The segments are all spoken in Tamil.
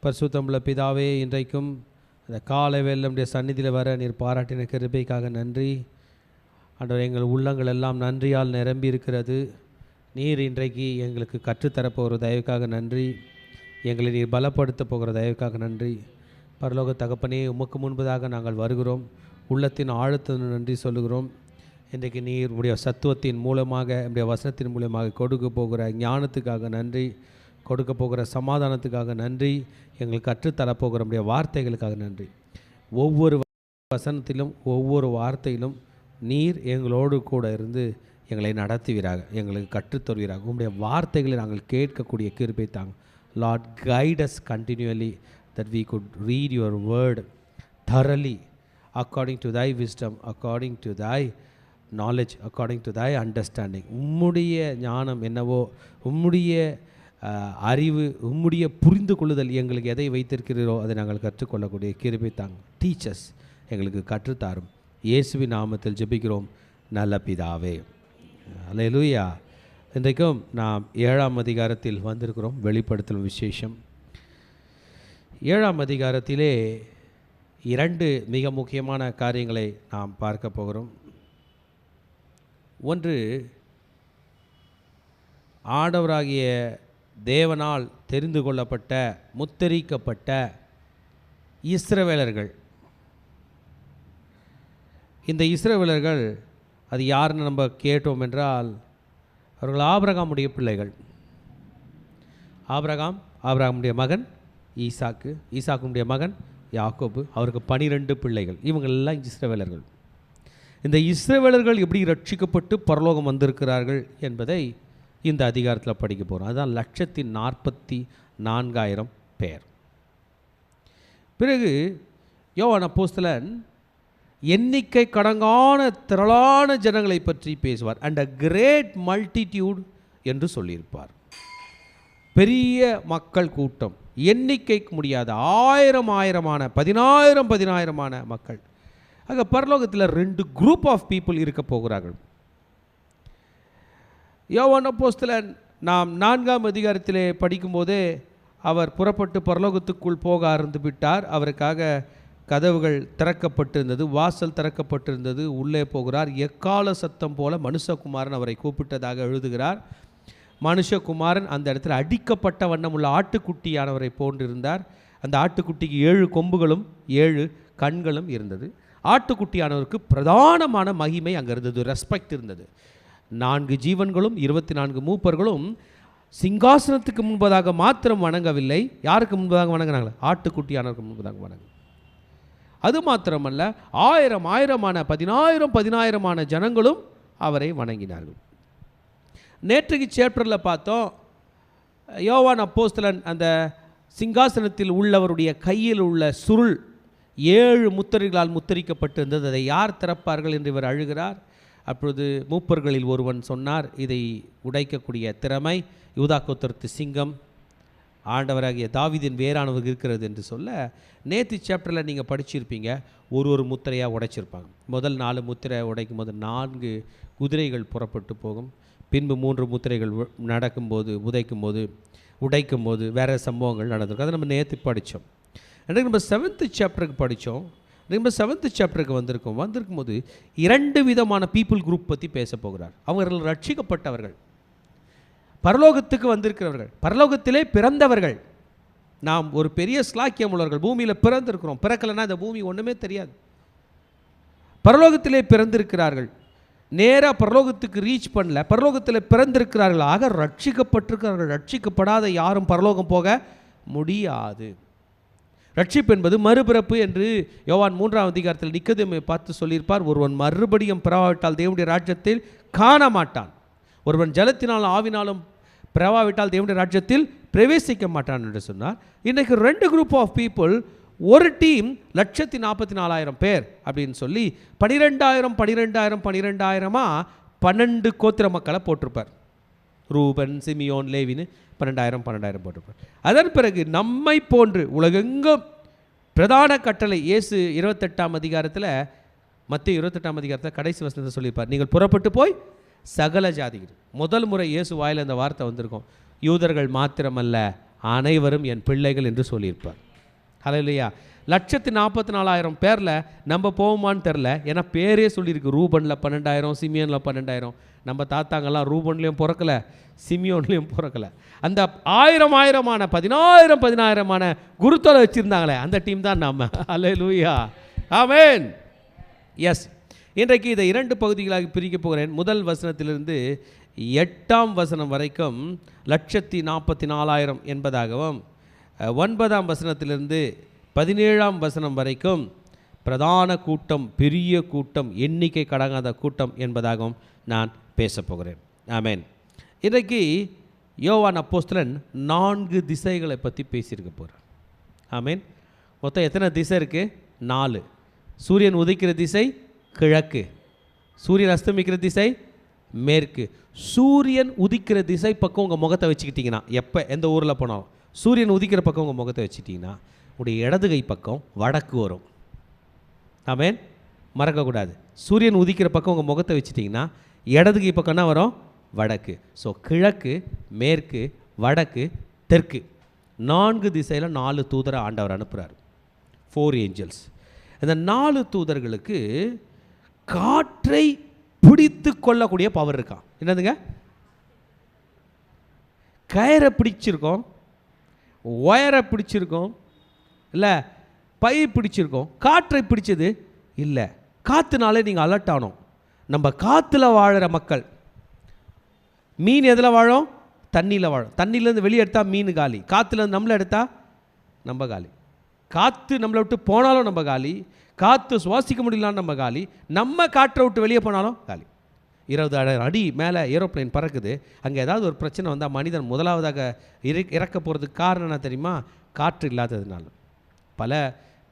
பரிசுத்தமுள்ள பிதாவே, இன்றைக்கும் இந்த காலை வேளையில் நம்முடைய சந்நிதியில் வர நீர் பாராட்டின கிருபைக்காக நன்றி. ஆண்டவரே, எங்கள் உள்ளங்கள் எல்லாம் நன்றியால் நிரம்பி இருக்கிறது. நீர் இன்றைக்கு எங்களுக்கு கற்றுத்தரப்போகிற தயவுக்காக நன்றி. எங்களை நீர் பலப்படுத்த போகிற தயவுக்காக நன்றி. பரலோக தகப்பனே, உமக்கு முன்பதாக நாங்கள் வருகிறோம். உள்ளத்தின் ஆழத்தின் நன்றி சொல்லுகிறோம். இன்றைக்கு நீர் உடைய சத்துவத்தின் மூலமாக, நம்முடைய வசனத்தின் மூலமாக கொடுக்க போகிற ஞானத்துக்காக நன்றி, கொடுக்க போகிற சமாதானத்துக்காக நன்றி, எங்களுக்கு கற்றுத்தரப்போகிற நம்முடைய வார்த்தைகளுக்காக நன்றி. ஒவ்வொரு வசனத்திலும் ஒவ்வொரு வார்த்தையிலும் நீர் எங்களோடு கூட இருந்து எங்களை நடத்துவீராக, எங்களுக்கு கற்றுத்தருவீராக. உங்களுடைய வார்த்தைகளை நாங்கள் கேட்கக்கூடிய கிருபை தாங்க. Lord, guide as continuously that we could read your word thoroughly according to thy wisdom, according to thy knowledge, according to thy understanding. உம்முடைய ஞானம் என்னவோ, உம்முடைய அறிவு, உம்முடைய புரிந்து கொள்ளுதல் எங்களுக்கு எதை வைத்திருக்கிறீரோ அதை நாங்கள் கற்றுக்கொள்ளக்கூடிய கிருபை தாங்க. டீச்சர்ஸ், எங்களுக்கு கற்றுத்தாரும். இயேசுவின் நாமத்தில் ஜெபிக்கிறோம் நல்ல பிதாவே. அல்லேலூயா. இன்றைக்கும் நாம் 7ஆம் அதிகாரத்தில் வந்திருக்கிறோம். வெளிப்படுத்தல் விசேஷம் 7ஆம் அதிகாரத்திலே 2 மிக முக்கியமான காரியங்களை நாம் பார்க்க போகிறோம். ஒன்று, ஆண்டவராகிய தேவனால் தெரிந்து கொள்ளப்பட்ட முத்தரிக்கப்பட்ட இஸ்ரவேலர்கள். இந்த இஸ்ரவேலர்கள் அது யாருன்னு நம்ம கேட்டோம் என்றால், அவர்கள் ஆபிரகாமுடைய பிள்ளைகள். ஆபிரகாமுடைய மகன் ஈசாக்கு, ஈசாக்குடைய மகன் யாக்கோபு, அவருக்கு 12 பிள்ளைகள். இவங்களெல்லாம் இஸ்ரவேலர்கள். இந்த இஸ்ரவேலர்கள் எப்படி ரட்சிக்கப்பட்டு பரலோகம் வந்திருக்கிறார்கள் என்பதை இந்த அதிகாரத்தில் படிக்க போகிறோம். அதுதான் 144,000 பேர். பிறகு யோவான் அப்போஸ்தலன் எண்ணிக்கை கடங்கான திரளான ஜனங்களை பற்றி பேசுவார். அண்ட் அ கிரேட் மல்டிடியூட் என்று சொல்லியிருப்பார். பெரிய மக்கள் கூட்டம், எண்ணிக்கைக்கு முடியாத 1000 10,000 மக்கள். ஆக பரலோகத்தில் 2 குரூப் ஆஃப் பீப்புள் இருக்க போகிறார்கள். யோவான் அப்போஸ்தலன் நாம் 4ஆம் அதிகாரத்திலே படிக்கும்போதே அவர் புறப்பட்டு பரலோகத்துக்குள் போக ஆரம்பித்து விட்டார். அவருக்காக கதவுகள் திறக்கப்பட்டிருந்தது, வாசல் திறக்கப்பட்டிருந்தது. உள்ளே போகிறார். எக்கால சத்தம் போல மனுஷகுமாரன் அவரை கூப்பிட்டதாக எழுதுகிறார். மனுஷகுமாரன் அந்த இடத்துல அடிக்கப்பட்ட வண்ணம் உள்ள ஆட்டுக்குட்டியானவரை போன்றிருந்தார். அந்த ஆட்டுக்குட்டிக்கு 7 கொம்புகளும் 7 கண்களும் இருந்தது. ஆட்டுக்குட்டியானவருக்கு பிரதானமான மகிமை அங்கே இருந்தது, ரெஸ்பெக்ட் இருந்தது. 4 ஜீவன்களும் 24 மூப்பர்களும் சிங்காசனத்துக்கு முன்பதாக மாத்திரம் வணங்கவில்லை. யாருக்கு முன்பதாக வணங்கினாங்களே? ஆட்டுக்குட்டியானவருக்கு முன்பதாக வணங்க. அது மாத்திரமல்ல, 1000 10,000 ஜனங்களும் அவரை வணங்கினார்கள். நேற்றுக்கு சேப்டரில் பார்த்தோம், யோவான் அப்போஸ்தலன் அந்த சிங்காசனத்தில் உள்ளவருடைய கையில் உள்ள சுருள் 7 முத்திரைகளால் முத்திரிக்கப்பட்டிருந்தது. அதை யார் திறப்பார்கள் என்று இவர் அழுகிறார். அப்பொழுது மூப்பர்களில் ஒருவன் சொன்னார், இதை உடைக்கக்கூடிய திறமை யூதா கோத்திரத்து சிங்கம் ஆண்டவராகிய தாவீதின் வேறானவர் இருக்கிறது என்று சொல்ல, நேற்று சாப்டரில் நீங்கள் படிச்சிருப்பீங்க. ஒரு முத்திரையாக உடைச்சிருப்பாங்க. முதல் 4 முத்திரை உடைக்கும் போது 4 குதிரைகள் புறப்பட்டு போகும். பின்பு 3 முத்திரைகள் உடைக்கும் போது வேறு சம்பவங்கள் நடந்திருக்கும். அதை நம்ம நேற்று படித்தோம். அன்றைக்கு நம்ம 7th சாப்டருக்கு படித்தோம். நம்ம 7th சாப்டருக்கு வந்திருக்கும் போது 2 விதமான பீப்புள் குரூப் பற்றி பேச போகிறார். அவர்கள் ரட்சிக்கப்பட்டவர்கள், பரலோகத்துக்கு வந்திருக்கிறவர்கள், பரலோகத்திலே பிறந்தவர்கள். நாம் ஒரு பெரிய ஸ்லாக்கியம் உள்ளவர்கள். பூமியில் பிறந்திருக்கிறோம். பிறக்கலைன்னா இந்த பூமி ஒன்றுமே தெரியாது. பரலோகத்திலே பிறந்திருக்கிறார்கள். நேராக பரலோகத்துக்கு ரீச் பண்ணல, பரலோகத்தில் பிறந்திருக்கிறார்கள். ஆக ரட்சிக்கப்பட்டிருக்கிறார்கள். ரட்சிக்கப்படாத யாரும் பரலோகம் போக முடியாது. ரட்சிப்பு என்பது மறுபிறப்பு என்று யோவான் 3ஆம் அதிகாரத்தில் நிக்கோதேமை பார்த்து சொல்லியிருப்பார். ஒருவன் மறுபடியும் பிறவாவிட்டால் தேவனுடைய ராஜ்யத்தில் காண மாட்டான். ஒருவன் ஜலத்தினாலும் ஆவினாலும் பிறவாவிட்டால் தேவனுடைய ராஜ்யத்தில் பிரவேசிக்க மாட்டான் என்று சொன்னார். இன்றைக்கு 2 குரூப் ஆஃப் பீப்புள். ஒரு டீம் 144,000 பேர் அப்படின்னு சொல்லி 12,000 கோத்திர மக்களை போட்டிருப்பார். ரூபன், சிமியோன், லேவின்னு 12,000 போட்டிருப்பார். அதன் பிறகு நம்மை போன்று உலகெங்கும் பிரதான கட்டளை இயேசு 28ஆம் அதிகாரத்தில், மத்திய 28ஆம் அதிகாரத்தில் கடைசி வசனத்தை சொல்லியிருப்பார், நீங்கள் புறப்பட்டு போய் சகல ஜாதிகள். முதல் முறை இயேசு வாயில் அந்த வார்த்தை வந்திருக்கும். யூதர்கள் மாத்திரமல்ல, அனைவரும் என் பிள்ளைகள் என்று சொல்லியிருப்பார். ஹல்லேலூயா. 1,44,000 பேரில் நம்ம போவோமான்னு தெரில. ஏன்னா பேரே சொல்லியிருக்கு, ரூபனில் 12,000, சிமியோனில் 12,000. நம்ம தாத்தாங்கெல்லாம் ரூபன்லேயும் பிறக்கலை, சிமியோன்லேயும் பிறக்கலை. அந்த 1000 10,000 குருத்தோலை வச்சுருந்தாங்களே, அந்த டீம் தான் நாம். ஹல்லேலூயா. ஆமென். எஸ். இன்றைக்கு இதை 2 பகுதிகளாக பிரிக்கப் போகிறேன். முதல் வசனத்திலிருந்து 8ஆம் வசனம் வரைக்கும் 1,44,000 என்பதாகவும், 9ஆம் வசனத்திலிருந்து 17ஆம் வசனம் வரைக்கும் பிரதான கூட்டம், பெரிய கூட்டம், எண்ணிக்கை கடங்காத கூட்டம் என்பதாகவும் நான் பேசப் போகிறேன். ஆமென். இன்றைக்கு யோவான் அப்போஸ்தலன் 4 திசைகளை பற்றி பேசியிருக்க போகிறார். ஆமென். மொத்தம் எத்தனை திசை இருக்குது? 4. சூரியன் உதிக்கிற திசை கிழக்கு, சூரியன் அஸ்தமிக்கிற திசை மேற்கு. சூரியன் உதிக்கிற திசை பக்கம் உங்கள் முகத்தை வச்சுக்கிட்டிங்கன்னா, எப்போ எந்த ஊரில் போனாலும் சூரியன் உதிக்கிற பக்கம் உங்கள் முகத்தை வச்சுக்கிட்டிங்கன்னா, உடைய இடது கை பக்கம் வடக்கு வரும். ஆமென். மறக்கக்கூடாது. சூரியன் உதிக்கிற பக்கம் உங்கள் முகத்தை வச்சுட்டிங்கன்னா இடது கை பக்கம்னா வரும் வடக்கு. ஸோ கிழக்கு, மேற்கு, வடக்கு, தெற்கு, 4 திசையில் 4 தூதரை ஆண்டவர் அனுப்புகிறார். 4 ஏஞ்சல்ஸ். இந்த 4 தூதர்களுக்கு காற்றை பிடித்து கொள்ளக்கூடிய பவர் இருக்கான். என்னதுங்க? கயிறை பிடிச்சிருக்கோம், ஒயரை பிடிச்சிருக்கோம், இல்லை பை பிடிச்சிருக்கோம். காற்றை பிடிச்சது இல்லை. காற்றுனாலே நீங்கள் அலர்ட் ஆனோம். நம்ம காற்றுல வாழுற மக்கள். மீன் எதில் வாழும்? தண்ணியில் வாழும். தண்ணியிலேருந்து வெளியே எடுத்தால் மீன் காலி, காற்றுலேருந்து நம்மளை எடுத்தால் நம்ம காலி. காற்று நம்மளை விட்டு போனாலும் நம்ம காலி, காற்று சுவாசிக்க முடியலான்னு நம்ம காலி, நம்ம காற்றை விட்டு வெளியே போனாலும் காலி. 20,000 அடி மேலே ஏரோப்ளைன் பறக்குது. அங்கே ஏதாவது ஒரு பிரச்சனை வந்தால் மனிதன் முதலாவதாக இறக்க போகிறதுக்கு காரணம் என்ன தெரியுமா? காற்று இல்லாததுனால.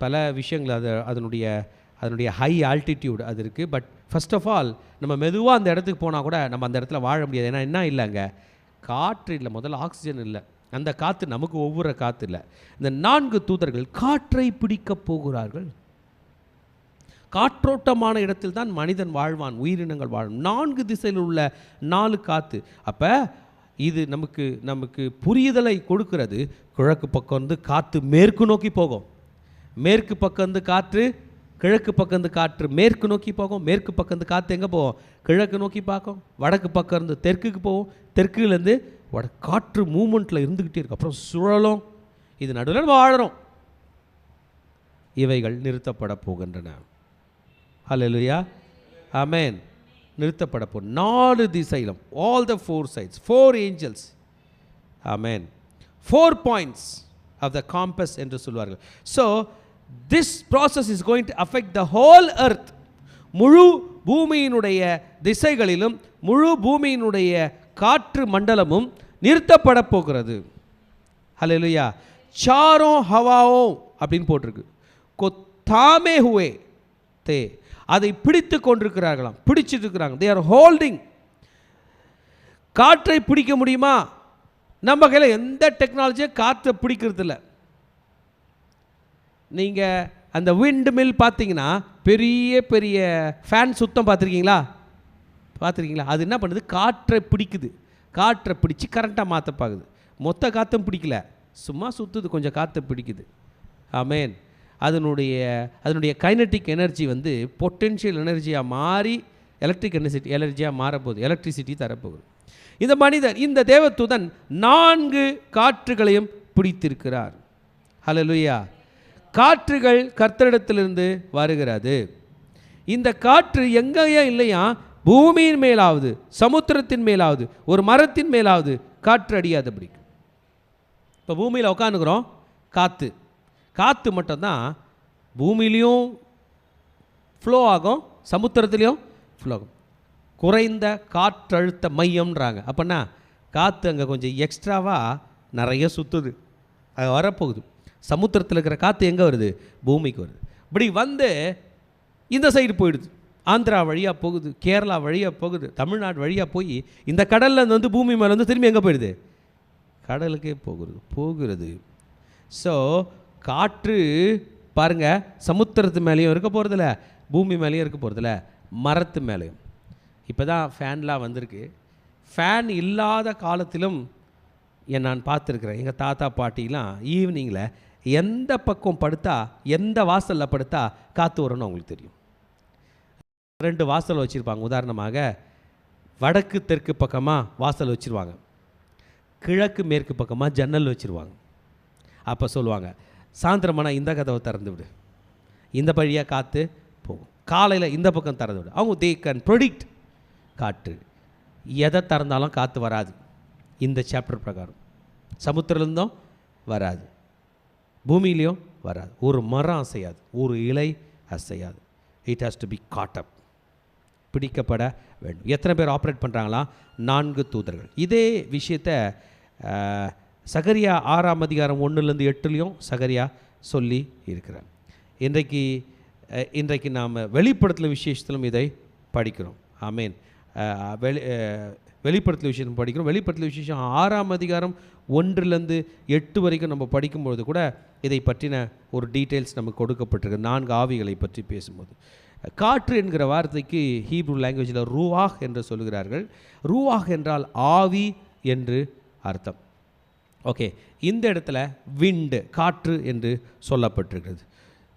பல விஷயங்கள் அதனுடைய ஹை ஆல்டிடியூட் அது இருக்குது. பட் ஃபர்ஸ்ட் ஆஃப் ஆல் நம்ம மெதுவாக அந்த இடத்துக்கு போனால் கூட நம்ம அந்த இடத்துல வாழ முடியாது. ஏன்னா என்ன இல்லைங்க? காற்று இல்லை. முதல்ல ஆக்சிஜன் இல்லை. அந்த காற்று நமக்கு ஒவ்வொரு காற்று இல்லை. இந்த 4 தூதர்கள் காற்றை பிடிக்கப் போகிறார்கள். காற்றோட்டமான இடத்தில் தான் மனிதன் வாழ்வான், உயிரினங்கள் வாழும். 4 திசையில் உள்ள 4 காற்று. அப்போ இது நமக்கு புரிதலை கொடுக்கிறது. கிழக்கு பக்கம் வந்து காற்று மேற்கு நோக்கி போகும், மேற்கு பக்கம் வந்து காற்று கிழக்கு பக்கம் இருந்து காற்று மேற்கு நோக்கி போகும், மேற்கு பக்கம் இருந்து காற்று எங்கே போகும்? கிழக்கு நோக்கி பார்க்கும். வடக்கு பக்கம் இருந்து தெற்குக்கு போகும், தெற்குலேருந்து காற்று மூமெண்ட்டில் இருந்துக்கிட்டே இருக்கும். அப்புறம் சுழலும். இது நடுவில் வாழறோம். இவைகள் நிறுத்தப்பட போகின்றன. ஹல்லேலூயா. ஆமென். நிறுத்தப்பட போ 4 திசையிலும், all the 4 sides, 4 angels. Amen. 4 points of the compass என்று சொல்வார்கள். So this process is going to affect the whole earth. முழு பூமியினுடைய திசைகளிலும் முழு பூமியினுடைய காற்று மண்டலமும் நிறுத்தப்பட போகிறது. ஹல்லேலூயா. சாரோ ஹவாओ அப்படின்னு போட்டிருக்கு. கொத்தாமே ஹுவே தே, அதை பிடித்து கொண்டிருக்கிறார்களாம், பிடிச்சிட்டு இருக்கிறாங்க. they are holding. காற்றை பிடிக்க முடியுமா? நம்ம கையில் எந்த டெக்னாலஜியும் காற்றை பிடிக்கிறது இல்லை. நீங்கள் அந்த விண்ட் மில் பார்த்தீங்கன்னா, பெரிய பெரிய ஃபேன் சுத்தம் பார்த்துருக்கீங்களா? அது என்ன பண்ணுது? காற்றை பிடிக்குது. காற்றை பிடிச்சி கரண்ட்டாக மாற்ற பார்க்குது. மொத்த காற்றும் பிடிக்கல, சும்மா சுற்றுது, கொஞ்சம் காற்றை பிடிக்குது. ஆமென். அதனுடைய கைனட்டிக் எனர்ஜி வந்து பொட்டென்ஷியல் எனர்ஜியாக மாறி எலக்ட்ரிக் எனர்ஜியாக மாறப்போகுது, எலக்ட்ரிசிட்டி தரப்போகுது. இந்த மனிதன், இந்த தேவதூதன் 4 காற்றுகளையும் பிடித்திருக்கிறார். ஹல்லேலூயா. காற்றுகள் கர்த்தரிடத்திலிருந்து வருகிறது. இந்த காற்று எங்கேயா இல்லையா? பூமியின் மேலாவது, சமுத்திரத்தின் மேலாவது, ஒரு மரத்தின் மேலாவது காற்று அடியாதபடி. இப்போ பூமியில் உட்காந்துக்கிறோம், காற்று மட்டும்தான் பூமியிலையும் ஃப்ளோ ஆகும், சமுத்திரத்துலேயும் ஃப்ளோ ஆகும். குறைந்த காற்றழுத்த மையம்ன்றாங்க. அப்படின்னா காற்று அங்கே கொஞ்சம் எக்ஸ்ட்ராவாக நிறைய சுற்றுது, அது வரப்போகுது. சமுத்திரத்தில் இருக்கிற காற்று எங்கே வருது? பூமிக்கு வருது. இப்படி வந்து இந்த சைடு போயிடுது, ஆந்திரா வழியாக போகுது, கேரளா வழியாக போகுது, தமிழ்நாடு வழியாக போய் இந்த கடலில் வந்து பூமி மேலே வந்து திரும்பி எங்கே போயிடுது? கடலுக்கே போகிறது. ஸோ காற்று பாருங்கள், சமுத்திரத்து மேலேயும் இருக்க போகிறதில்ல, பூமி மேலேயும் இருக்க போகிறதில்ல, மரத்து மேலேயும். இப்போ தான் ஃபேன்லாம் வந்திருக்கு. ஃபேன் இல்லாத காலத்திலும் நான் பார்த்துருக்குறேன். எங்கள் தாத்தா பாட்டிலாம் ஈவினிங்கில் எந்த பக்கம் படுத்தா, எந்த வாசலில் படுத்தா காற்று வரும்னு அவங்களுக்கு தெரியும். 2 வாசல் வச்சுருப்பாங்க. உதாரணமாக வடக்கு தெற்கு பக்கமாக வாசல் வச்சுருவாங்க, கிழக்கு மேற்கு பக்கமாக ஜன்னல் வச்சுருவாங்க. அப்போ சொல்லுவாங்க, சாயந்தரமானா இந்த கதவை திறந்து விடு, இந்த வழியாக காற்று போகும், காலையில் இந்த பக்கம் திறந்து விடு. அவங்க தே கேன் ப்ரொடிக்ட் காற்று. எதை திறந்தாலும் காற்று வராது. இந்த சாப்டர் பிரகாரம் சமுத்திரத்துலேருந்தும் வராது, பூமியிலையும் வராது. ஒரு மரம் அசையாது, ஒரு இலை அசையாது. It has to be caught up, பிடிக்கப்பட வேண்டும். எத்தனை பேர் ஆப்ரேட் பண்ணுறாங்களா? 4 தூதர்கள். இதே விஷயத்தை சகரியா 6ஆம் அதிகாரம் 1-8 சகரியா சொல்லி இருக்கிறார். இன்றைக்கு நாம் வெளிப்படுத்தல் விசேஷத்திலும் இதை படிக்கிறோம். ஆமேன். வெளிப்படுத்தல் விஷயம் படிக்கிறோம். வெளிப்படுத்தல் விசேஷம் 6ஆம் அதிகாரம் 1-8 வரைக்கும் நம்ம படிக்கும்பொழுது கூட இதை பற்றின ஒரு டீட்டெயில்ஸ் நமக்கு கொடுக்கப்பட்டிருக்கு. 4 ஆவிகளை பற்றி பேசும்போது, காற்று என்கிற வார்த்தைக்கு ஹீப்ரூ லாங்குவேஜில் ரூவாஹ் என்று சொல்கிறார்கள். ரூவாஹ் என்றால் ஆவி என்று அர்த்தம். ஓகே, இந்த இடத்துல விண்டு, காற்று என்று சொல்லப்பட்டிருக்கிறது.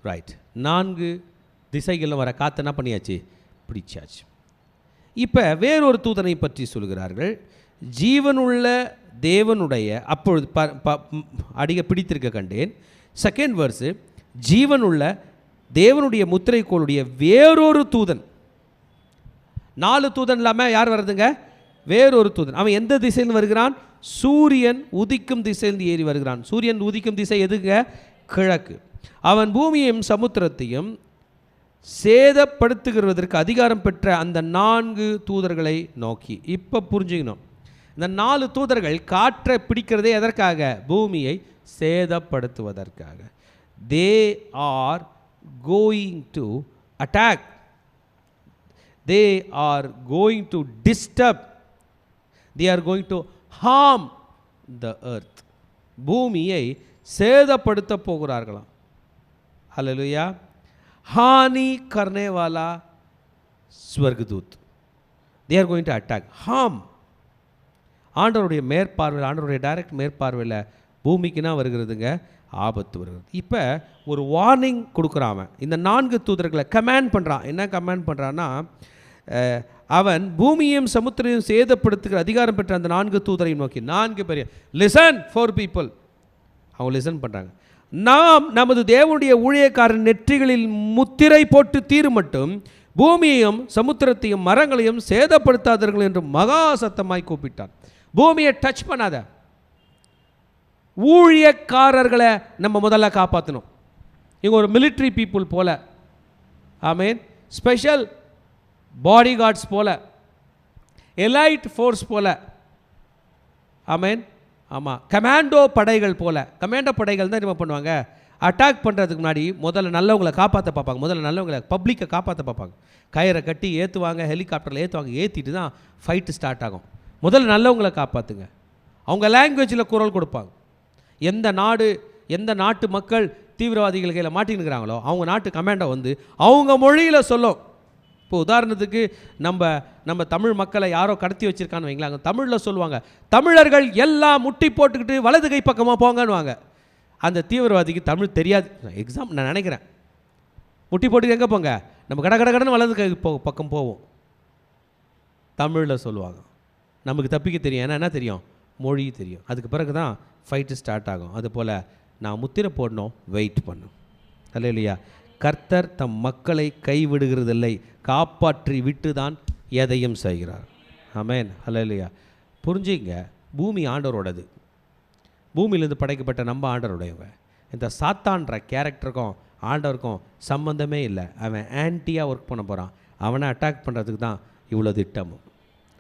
ரைட். 4 திசைகளில் வர காற்று என்ன பண்ணியாச்சு? பிடிச்சாச்சு. இப்போ வேறொரு தூதனை பற்றி சொல்கிறார்கள். ஜீவனுள்ள தேவனுடைய, அப்பொழுது அடிக்க பிடித்திருக்க கண்டேன். 2nd verse, ஜீவனுள்ள தேவனுடைய முத்திரைக்கோளுடைய வேறொரு தூதன். 4 தூதன் இல்லாமல் யார் வர்றதுங்க? வேறொரு தூதன். அவன் எந்த திசையில் வருகிறான்? சூரியன் உதிக்கும் திசையில் ஏறி வருகிறான். சூரியன் உதிக்கும் திசை எதுங்க? கிழக்கு. அவன் பூமியையும் சமுத்திரத்தையும் சேதப்படுத்துகிறதற்கு அதிகாரம் பெற்ற அந்த 4 தூதர்களை நோக்கி. இப்போ புரிஞ்சுக்கணும், இந்த 4 தூதர்கள் காற்றை பிடிக்கிறதே எதற்காக? பூமியை சேதப்படுத்துவதற்காக. They are going to attack, they are going to disturb, they are going to harm the earth. பூமியை சேதப்படுத்த போகிறார்களாம். ஹல்லேலூயா. हानि करने वाला स्वर्गदूत, they are going to attack, harm. ஆண்டவருடைய மேற்பார்வையில், ஆண்டவருடைய டைரக்ட் மேற்பார்வையில் பூமிக்குனா வருகிறதுங்க ஆபத்து வருகிறது. இப்போ ஒரு வார்னிங் கொடுக்குறான். இந்த 4 தூதர்களை கமாண்ட் பண்ணுறான். என்ன கமாண்ட் பண்ணுறான்னா, அவன் பூமியையும் சமுத்திரையும் சேதப்படுத்துகிற அதிகாரம் பெற்ற அந்த 4 தூதரையும் நோக்கி, 4 பேர் லிசன் ஃபார் பீப்புள். அவங்க லிசன் பண்ணுறாங்க. நாம் நமது தேவனுடைய ஊழியக்காரன் நெற்றிகளில் முத்திரை போட்டு தீரு மட்டும் பூமியையும் சமுத்திரத்தையும் மரங்களையும் சேதப்படுத்தாதீர்கள் என்று மகா சத்தமாய் கூப்பிட்டான். பூமியை டச் பண்ணாத. ஊழியக்காரர்களை நம்ம முதல்ல காப்பாற்றணும். இவங்க ஒரு மிலிட்ரி பீப்புள் போல, ஆமேன், ஸ்பெஷல் பாடி கார்ட்ஸ் போல, எலைட் ஃபோர்ஸ் போல, ஆமேன், ஆமாம், கமாண்டோ படைகள் போல. கமாண்டோ படைகள் தான் என்ன பண்ணுவாங்க? அட்டாக் பண்ணுறதுக்கு முன்னாடி முதல்ல நல்லவங்களை காப்பாற்ற பார்ப்பாங்க. முதல்ல நல்லவங்களை, பப்ளிக்கை காப்பாற்ற பார்ப்பாங்க. கயிறை கட்டி ஏற்றுவாங்க, ஹெலிகாப்டரில் ஏற்றுவாங்க. ஏற்றிட்டு தான் ஃபைட்டு ஸ்டார்ட் ஆகும். முதல்ல நல்லவங்களை காப்பாற்றுங்க. அவங்க லாங்குவேஜில் குரல் கொடுப்பாங்க. எந்த நாட்டு மக்கள் தீவிரவாதிகள் கையில் மாட்டின்னுக்கிறாங்களோ அவங்க நாட்டு கமாண்டோ வந்து அவங்க மொழியில் சொல்லும். இப்போ உதாரணத்துக்கு நம்ம தமிழ் மக்களை யாரோ கடத்தி வச்சுருக்கான்னு வைங்களாங்க, தமிழில் சொல்லுவாங்க, தமிழர்கள் எல்லாம் முட்டி போட்டுக்கிட்டு வலது கை பக்கமாக போங்கன்னுவாங்க. அந்த தீவிரவாதிக்கு தமிழ் தெரியாது. நான் நினைக்கிறேன், முட்டி போட்டுக்கு எங்கே போங்க, நம்ம கடன்னு வலது கை பக்கம் போவோம். தமிழில் சொல்லுவாங்க. நமக்கு தப்பிக்க தெரியும். ஏன்னா என்ன தெரியும்? மொழி தெரியும். அதுக்கு பிறகு தான் ஃபைட்டு ஸ்டார்ட் ஆகும். அதுபோல் நான் முத்திரை போடணும், வெயிட் பண்ணும். அல்லேலூயா. கர்த்தர் தம் மக்களை கைவிடுகிறதில்லை, காப்பாற்றி விட்டு தான் எதையும் செய்கிறார். ஆமென். அல்லேலூயா. புரிஞ்சுங்க, பூமி ஆண்டவரோடது. பூமியிலேருந்து படைக்கப்பட்ட நம்ம ஆண்டவருடையவங்க. இந்த சாத்தான்ற கேரக்டருக்கும் ஆண்டவருக்கும் சம்பந்தமே இல்லை. அவன் ஆன்டியாக ஒர்க் பண்ண போகிறான். அவனை அட்டாக் பண்ணுறதுக்கு தான் இவ்வளோ திட்டமும்.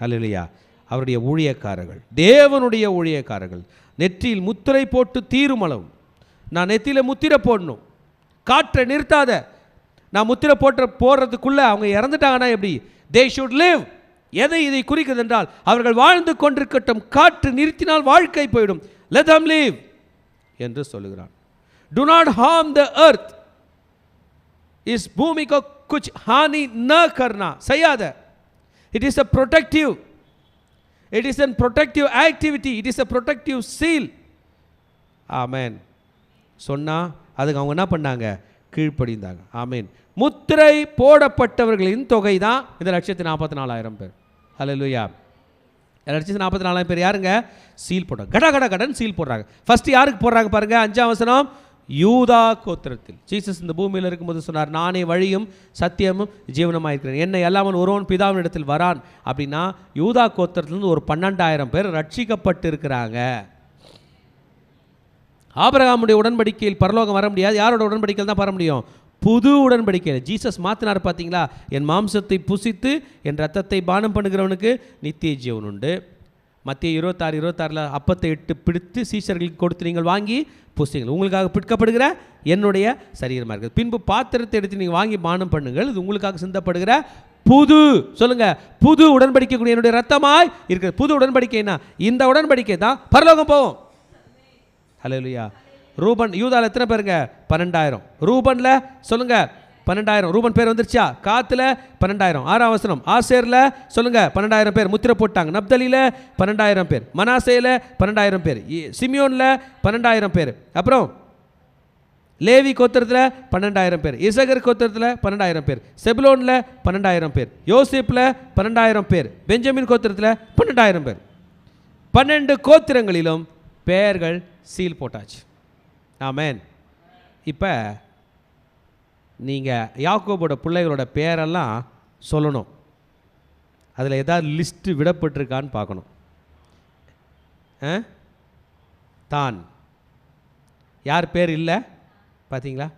அல்லேலூயா. அவருடைய ஊழியக்காரர்கள், தேவனுடைய ஊழியக்காரர்கள், நெற்றியில் முத்திரை போட்டு தீருமளவும். நான் நெற்றியில் முத்திரை போடணும், காற்றை நிறுத்தாத. நான் முத்திரை போடுறதுக்குள்ளே அவங்க இறந்துட்டாங்கன்னா எப்படி? They should live. இதை குறிக்கிறது என்றால் அவர்கள் வாழ்ந்து கொண்டிருக்கட்டும். காற்று நிறுத்தினால் வாழ்க்கை போயிடும். let them live என்று சொல்லுகிறான். do not harm the earth. इस भूमि को कुछ हानि न करना, செய்யாத. it is a protective, It is a protective activity. It is a protective seal. ஆமென். சொன்னா அதுக்கு அவங்க என்ன பண்ணாங்க? கீழ்ப்படிந்தாங்க. ஆமென். முத்திரை போடப்பட்டவர்களின் தொகை தான் இந்த 144,000 பேர். ஹல்லேலூயா. 144,000 பேர் யாருங்க? சீல் போட்டாங்க. கட கட கடன் சீல் போடுறாங்க. ஃபர்ஸ்ட் யாருக்கு போடுறாங்க பாருங்க, 5ஆம் வசனம். யூதா கோத்திரத்தில். ஜீசஸ் இந்த பூமியில் இருக்கும்போது சொன்னார், நானே வழியும் சத்தியமும் ஜீவனமாக இருக்கிறேன், என்னை அல்லாமல் ஒருவன் பிதாவின் இடத்தில் வரான். அப்படின்னா யூதா கோத்திரத்திலிருந்து ஒரு 12,000 பேர் ரட்சிக்கப்பட்டு இருக்கிறாங்க. ஆபிரகாமுடைய உடன்படிக்கையில் பரலோகம் வர முடியாது. யாரோட உடன்படிக்கையில் தான் வர முடியும்? புது உடன்படிக்கையில். ஜீசஸ் மாற்றினார் பார்த்தீங்களா? என் மாம்சத்தை புசித்து என் ரத்தத்தை பானம் பண்ணுகிறவனுக்கு நித்திய ஜீவன் உண்டு. மத்திய 26:26 அப்பத்தை இட்டு பிடித்து சீஷர்களுக்கு கொடுத்து நீங்கள் வாங்கி புசிங்கள், உங்களுக்காக பிடிக்கப்படுகிற என்னுடைய சரீரமாக இருக்குது. பின்பு பாத்திரத்தை எடுத்து நீங்கள் வாங்கி பானம் பண்ணுங்கள், இது உங்களுக்காக சிந்தப்படுகிற புது, சொல்லுங்க, புது உடன்படிக்கை கூடிய என்னுடைய ரத்தமாய் இருக்கிறது. புது உடன்படிக்கைனா இந்த உடன்படிக்கை தான் பரலோகம் போவோம். ஹல்லேலூயா. ரூபன் யூதால எத்தனை பேருங்க? 12,000. ரூபன்ல சொல்லுங்க 12,000. ரூபன் பேர் வந்துருச்சா? காத்துல 12,000. 6ஆம் வசனம். ஆசேர்ல சொல்லுங்க 12,000 பேர் முத்திரை போட்டாங்க. நப்தலில 12,000 பேர். மனாசேல 12,000 பேர். சிமியோன்ல 12,000 பேர். அப்புறம் லேவி கோத்திரத்தில் 12,000 பேர். இசகர் கோத்திரத்தில் 12,000 பேர். செபுலோன்ல 12,000 பேர். யோசேப்ல 12,000 பேர். பெஞ்சமின் கோத்திரத்தில் 12,000 பேர். 12 கோத்திரங்களிலும் பெயர்கள் சீல் போட்டாச்சு. ஆமென். இப்போ நீங்கள் யாக்கோபோட பிள்ளைகளோட பேரெல்லாம் சொல்லணும். அதில் ஏதாவது லிஸ்ட்டு விடப்பட்டிருக்கான்னு பார்க்கணும். தான் யார் பேர் இல்லை பார்த்தீங்களா?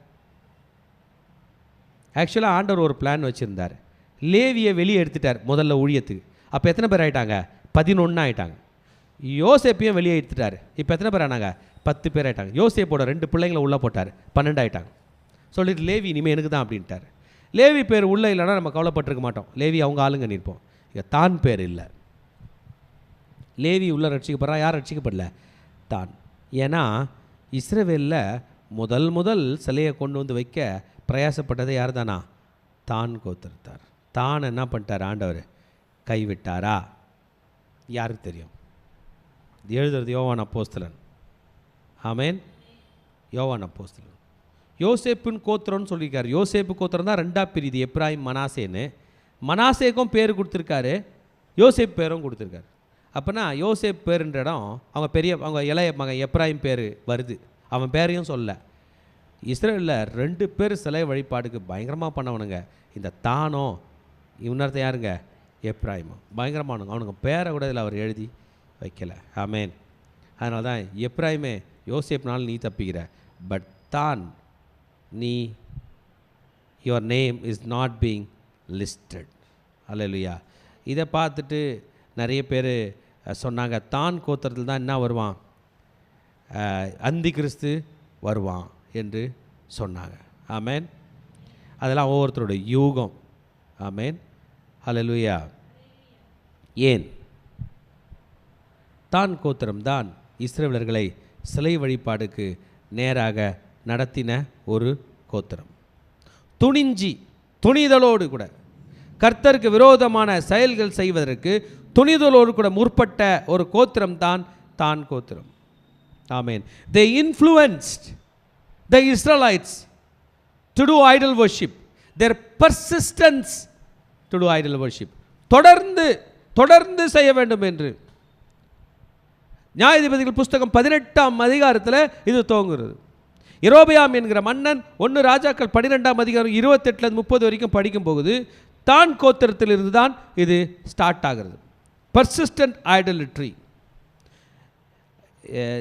ஆக்சுவலாக ஆண்டவர் ஒரு பிளான் வச்சுருந்தார். லேவியை வெளியே எடுத்துட்டார் முதல்ல ஊழியத்துக்கு. அப்போ எத்தனை பேர் ஆகிட்டாங்க? 11 ஆகிட்டாங்க. யோசேப்பையும் வெளியே எடுத்துட்டார். இப்போ எத்தனை பேர் ஆனாங்க? 10 பேர் ஆகிட்டாங்க. யோசேப்போட 2 பிள்ளைங்களை உள்ளே போட்டார், 12 ஆகிட்டாங்க. சொல்லிட்டு லேவி இனிமேல் எனக்கு தான் அப்படின்ட்டார். லேவி பேர் உள்ளே இல்லைன்னா நம்ம கவலைப்பட்டிருக்க மாட்டோம். லேவி அவங்க ஆளுங்க நிற்போம். இங்கே தான் பேர் இல்லை. லேவி உள்ள ரட்சிக்கப்படுறா, யார் ரட்சிக்கப்படல? தான். ஏன்னா இஸ்ரவேலில் முதல் சிலையை கொண்டு வந்து வைக்க பிரயாசப்பட்டது யார் தானா? தான் கோத்திரத்தார். தான் என்ன பண்ணிட்டார் ஆண்டவர்? கைவிட்டாரா? யாருக்கு தெரியும்? எழுதுறது யோவான் அப்போஸ்தலன். ஆமென். யோவான் அப்போஸ்தலன். யோசேப்பின் கோத்திரம்னு சொல்லியிருக்காரு. யோசேப்பு கோத்திரம் தான் 2ஆ பிரிது, எப்ராயிம் மனாசேன்னு. மனாசேக்கும் பேர் கொடுத்துருக்காரு, யோசேப் பேரும் கொடுத்துருக்காரு. அப்போனா யோசேப் பேருன்ற இடம் அவங்க இளைய மகன் எப்ராயிம் பேர் வருது. அவன் பேரையும் சொல்ல. இஸ்ரேலில் 2 பேர் சிலை வழிபாடுக்கு பயங்கரமாக பண்ணவனுங்க. இந்த தானோ இவனர்த்த யாருங்க? எப்ராயிமோ. பயங்கரமானுங்க. அவனுங்க பேரை கூட இதில் அவர் எழுதி வைக்கலை. ஆமேன். அதனால தான் எப்ராயிமே யோசேப்னால் நீ தப்பிக்கிற, பட் தான் நீ your name is not being listed. அல்லேலூயா. இதை பார்த்துட்டு நிறைய பேர் சொன்னாங்க, தான் கோத்திரத்தில் தான் என்ன வருவான்? அந்தி கிறிஸ்து வருவான் என்று சொன்னாங்க. ஆமேன். அதெல்லாம் ஒவ்வொருத்தருடைய யூகம். ஆமேன். அல்லேலூயா. ஏன்? தான் கோத்திரம்தான் இஸ்ரவேலர்களை சிலை வழிபாடுக்கு நேராக நடத்தின ஒரு கோத்திரம். துணிதலோடு கூட கர்த்தருக்கு விரோதமான செயல்கள் செய்வதற்கு துணிதலோடு கூட முற்பட்ட ஒரு கோத்திரம் தான் கோத்திரம். ஆமென். They influenced the Israelites to do idol worship. Their persistence to do idol worship. தொடர்ந்து செய்ய வேண்டும் என்று நியாயாதிபதிகள் புஸ்தகம் 18ஆம் அதிகாரத்தில் இது துவங்குகிறது. யெரொபெயாம் என்கிற மன்னன் 1 ராஜாக்கள் 12ஆம் அதிகாரம் 28-30 வரைக்கும் படிக்கும் போகுது. தான் கோத்திரத்திலிருந்து தான் இது ஸ்டார்ட் ஆகிறது. பர்சிஸ்டன்ட் ஐடலிட்ரி.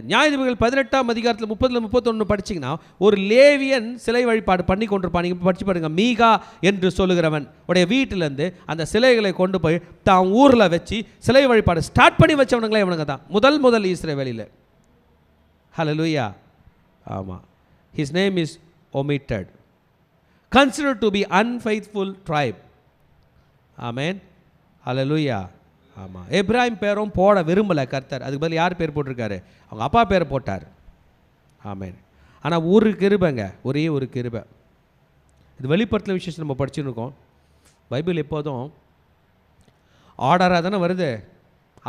நியாயாதிபதிகள் 18ஆம் அதிகாரத்தில் 30-31 படிச்சிங்கன்னா ஒரு லேவியன் சிலை வழிபாடு பண்ணி கொண்டிருப்பான். நீங்கள் படிச்சு பாருங்க. மீகா என்று சொல்லுகிறவன் உடைய வீட்டிலேருந்து அந்த சிலைகளை கொண்டு போய் தான் ஊரில் வச்சு சிலை வழிபாடு ஸ்டார்ட் பண்ணி வச்சவனுங்களே இவனுங்க தான் முதல் இஸ்ரவேலில். ஹல்லேலூயா. ஆமாம். His name is omitted, considered to be unfaithful tribe. Amen. Hallelujah. ஆமாம். எப்ராயிம் பேரும் போட விரும்பலை கர்த்தர். அதுக்கு பதில் யார் பேர் போட்டிருக்காரு? அவங்க அப்பா பேரை போட்டார். ஆமென். ஆனால் ஒரு கிருபைங்க, ஒரே ஒரு கிருபை. இது வெளிப்படுத்தல விசேஷம் நம்ம படிச்சுருக்கோம். பைபிள் எப்போதும் ஆர்டராக தானே வருது.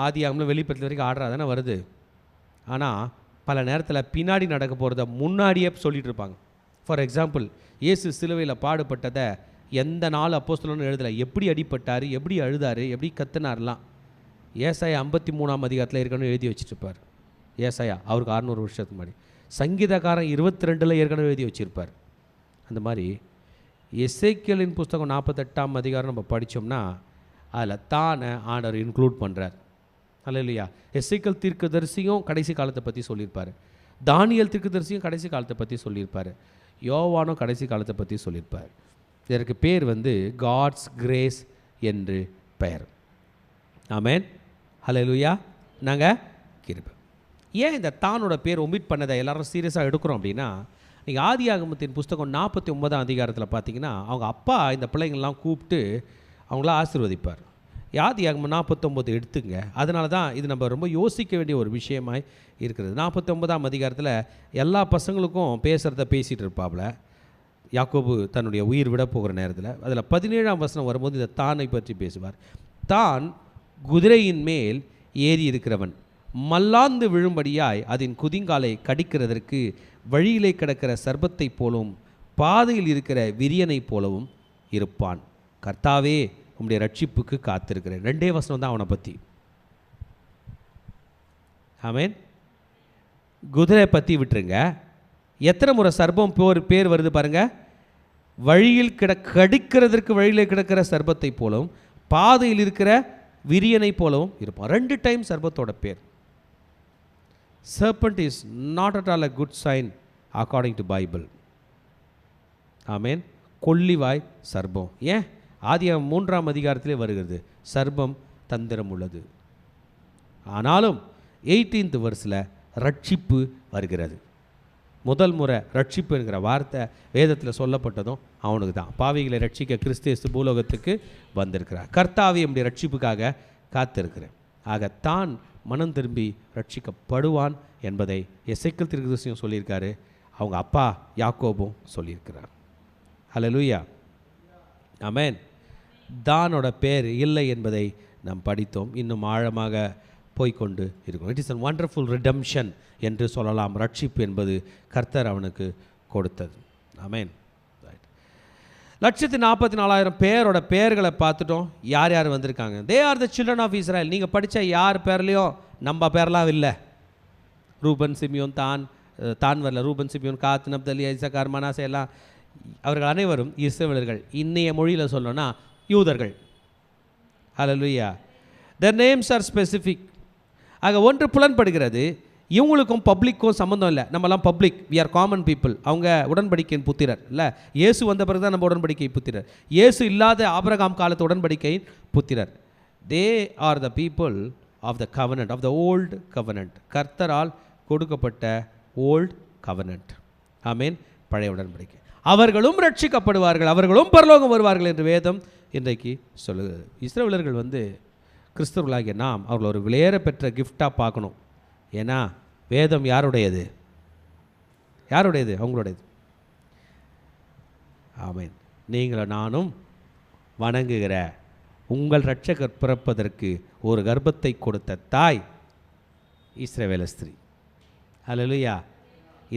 ஆதியாகமம் வெளிப்படுத்த வரைக்கும் ஆர்டராக தானே வருது. ஆனால் பல நேரத்தில் பின்னாடி நடக்க போகிறத முன்னாடியே சொல்லிகிட்டு இருப்பாங்க. ஃபார் எக்ஸாம்பிள், இயேசு சிலுவையில் பாடுபட்டதை எந்த நாள் அப்போஸ்தலன்னு எழுதலை. எப்படி அடிப்பட்டார், எப்படி அழுதார், எப்படி கத்துனார்லாம் ஏசாயா 53ஆம் அதிகாரத்தில் ஏற்கனவே எழுதி வச்சுருப்பார். ஏசாயா அவருக்கு 600 வருஷத்துக்கு முன்னாடி. சங்கீதக்காரன் 22 ஏற்கனவே எழுதி வச்சுருப்பார். அந்த மாதிரி எசேக்கியலின் புஸ்தகம் 48ஆம் அதிகாரம் நம்ம படித்தோம்னா அதில் தானே ஆண்டவர் இன்க்ளூட் பண்ணுறார். அல்லையா? எசேக்கியல் தீர்க்கதரிசியும் கடைசி காலத்தை பற்றி சொல்லியிருப்பார். தானியேல் தீர்க்கதரிசியும் கடைசி காலத்தை பற்றி சொல்லியிருப்பார். யோவானும் கடைசி காலத்தை பற்றி சொல்லியிருப்பார். இதற்கு பேர் காட்ஸ் கிரேஸ் என்று பெயர். ஆமென், ஹல்லேலூயா. நாங்கள் கிருபை. ஏன் இந்த தானோட பேர் ஒமிட் பண்ணதை எல்லாரும் சீரியஸாக எடுக்கிறோம் அப்படின்னா, நீங்கள் ஆதியாகமத்தின் புஸ்தகம் 49ஆம் அதிகாரத்தில் பார்த்தீங்கன்னா அவங்க அப்பா இந்த பிள்ளைங்கள்லாம் கூப்பிட்டு அவங்கள ஆசீர்வதிப்பார். ஆதியாகமம் 49 எடுத்துங்க. அதனால தான் இது நம்ம ரொம்ப யோசிக்க வேண்டிய ஒரு விஷயமாய் இருக்கிறது. 49ஆம் அதிகாரத்தில் எல்லா பசங்களுக்கும் பேசுகிறத பேசிகிட்டு இருப்பாப்புல யாக்கோபு தன்னுடைய உயிர் விட போகிற நேரத்தில். அதில் 17ஆம் வசனம் வரும்போது இந்த தானை பற்றி பேசுவார். தான் குதிரையின் மேல் ஏறி இருக்கிறவன், மல்லாந்து விழும்படியாய் அதன் குதிங்காலை கடிக்கிறதற்கு வழியிலே கிடக்கிற சர்ப்பத்தை போலவும் பாதையில் இருக்கிற விரியனை போலவும் இருப்பான். கர்த்தாவே உம்முடைய ரட்சிப்புக்கு காத்திருக்கிறேன். 2 வசனம் தான் அவனை பற்றி. ஆமென். குதிரை பற்றி விட்டுருங்க. எத்தனை முறை சர்ப்பம் பேர் வருது பாருங்க. வழியில் கடிக்கிறதற்கு வழியிலே கிடக்கிற சர்ப்பத்தை போலவும் பாதையில் இருக்கிற விரியனை போலவும் இருப்பான். 2 டைம் சர்ப்பத்தோட பேர். Serpent is not at all a good sign according to Bible. ஆமென். கொல்லிவாய் சர்ப்பம். ஏன்? ஆதியாகமம் 3ஆம் அதிகாரத்திலே வருகிறது, சர்ப்பம் தந்திரம் உள்ளது. ஆனாலும் 18th verseல ரட்சிப்பு வருகிறது. முதல் முறை ரட்சிப்பு என்கிற வார்த்தை வேதத்தில் சொல்லப்பட்டதும் அவனுக்கு தான். பாவிகளை ரட்சிக்க கிறிஸ்து பூலோகத்துக்கு வந்திருக்கிறார். கர்த்தாவே நம்முடைய ரட்சிப்புக்காக காத்திருக்கிறேன். ஆகத்தான் மனம் திரும்பி ரட்சிக்கப்படுவான் என்பதை எசேக்கியேல் தீர்க்கதரிசியும் சொல்லியிருக்காரு. அவங்க அப்பா யாக்கோபும் சொல்லியிருக்கிறார். ஹல்லேலூயா, ஆமென். தானோட பேர் இல்லை என்பதை நாம் படித்தோம். இன்னும் ஆழமாக போய்கொண்டு இருக்கும். It is a wonderful redemption என்று சொல்லலாம். ரட்சிப்பு என்பது கர்த்தர் அவனுக்கு கொடுத்தது. ஆமென். 1,44,000 பேரோட பெயர்களை பார்த்துட்டோம். யார் யார் வந்திருக்காங்க? They are the children of Israel. நீங்கள் படித்த யார் பேர்லையும் நம்ம பேர்லாம் இல்லை. ரூபன், சிமியோன், தான் வரல. ரூபன், சிமியோன், காத், நப்தலி, ஐசக்கார், மனாசே எல்லாம் அவர்கள் அனைவரும் இஸ்ரவேலர்கள். இன்னைய மொழியில் சொல்லணும்னா யூதர்கள். ஹல்லேலூயா. their names are specific. ஆக ஒன்று புலன்படுகிறது, இவங்களுக்கும் பப்ளிக்கும் சம்மந்தம் இல்லை. நம்மலாம் public, we are common people. அவங்க உடன்படிக்கையின் புத்திரர் இல்லை. இயேசு வந்த பிறகு தான் நம்ம உடன்படிக்கை புத்திரர். இயேசு இல்லாத ஆபிரகாம் காலத்து உடன்படிக்கையின் புத்திரர். They are the people of the covenant, of the old covenant. கர்த்தரால் கொடுக்கப்பட்ட ஓல்டு கவனன்ட். ஆமேன். பழைய உடன்படிக்கை. அவர்களும் ரட்சிக்கப்படுவார்கள், அவர்களும் பரலோகம் வருவார்கள் என்று வேதம் இன்றைக்கு சொல்லுகிறது. இஸ்ரவேலர்கள் கிறிஸ்தவர்களாகிய நாம் அவர்கள் ஒரு விலையேற பெற்ற கிஃப்டாக பார்க்கணும். ஏன்னா வேதம் யாருடையது? யாருடையது? அவங்களுடையது. ஆமென். நீங்களும் நானும் வணங்குகிற உங்கள் இரட்சகர் பிறப்பதற்கு ஒரு கர்ப்பத்தை கொடுத்த தாய் இஸ்ரவேல ஸ்திரீ. ஹல்லேலூயா.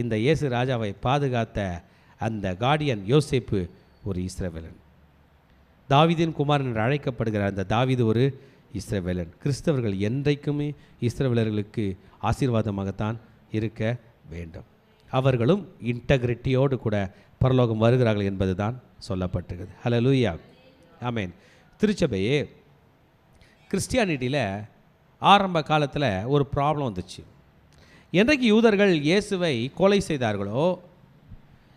இந்த இயேசு ராஜாவை பாதுகாத்த அந்த கார்டியன் யோசேப்பு ஒரு இஸ்ரவேலன். தாவீதின் குமாரன் என்று அழைக்கப்படுகிற அந்த தாவீது ஒரு இஸ்ரவேலன். கிறிஸ்தவர்கள் என்றைக்குமே இஸ்ரவேலர்களுக்கு ஆசீர்வாதமாகத்தான் இருக்க வேண்டும். அவர்களும் இன்டெகிரிட்டியோடு கூட பரலோகம் வருகிறார்கள் என்பது தான் சொல்லப்பட்டிருக்குது. ஹல்லேலூயா, ஆமென். திருச்சபையே கிறிஸ்டியானிட்டியில் ஆரம்ப காலத்தில் ஒரு ப்ராப்ளம் வந்துச்சு. என்றைக்கு யூதர்கள் இயேசுவை கொலை செய்தார்களோ,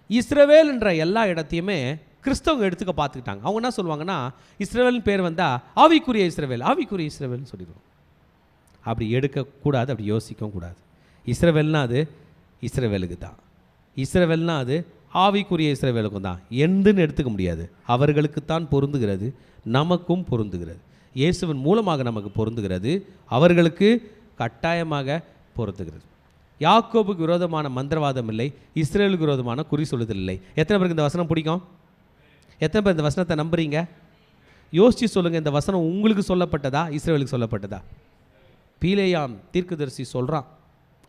இஸ்ரவேல் என்ற எல்லா இடத்தையுமே கிறிஸ்தவங்க எடுத்துக்க பார்த்துக்கிட்டாங்க. அவங்க என்ன சொல்லுவாங்கன்னா, இஸ்ரவேல்னு பேர் வந்தால் ஆவிக்குரிய இஸ்ரவேல், ஆவிக்குரிய இஸ்ரவேல்னு சொல்லிடுவோம். அப்படி எடுக்கக்கூடாது, அப்படி யோசிக்கவும் கூடாது. இஸ்ரவேல்னா அது இஸ்ரவேலுக்கு தான், இஸ்ரவேல்னா அது ஆவிக்குரிய இஸ்ரவேலுக்கும் தான். எந்துன்னு எடுத்துக்க முடியாது. அவர்களுக்குத்தான் பொருந்துகிறது, நமக்கும் பொருந்துகிறது. இயேசுவின் மூலமாக நமக்கு பொருந்துகிறது, அவர்களுக்கு கட்டாயமாக பொருந்துகிறது. யாக்கோபுக்கு விரோதமான மந்திரவாதம் இல்லை, இஸ்ரேலுக்கு விரோதமான குறி சொல்லுதல் இல்லை. எத்தனை பேருக்கு இந்த வசனம் பிடிக்கும்? எத்தனை பேர் இந்த வசனத்தை நம்புறீங்க? யோசிச்சு சொல்லுங்கள். இந்த வசனம் உங்களுக்கு சொல்லப்பட்டதா, இஸ்ரேலுக்கு சொல்லப்பட்டதா? பீலேயாம் தீர்க்கதரிசி சொல்கிறான்,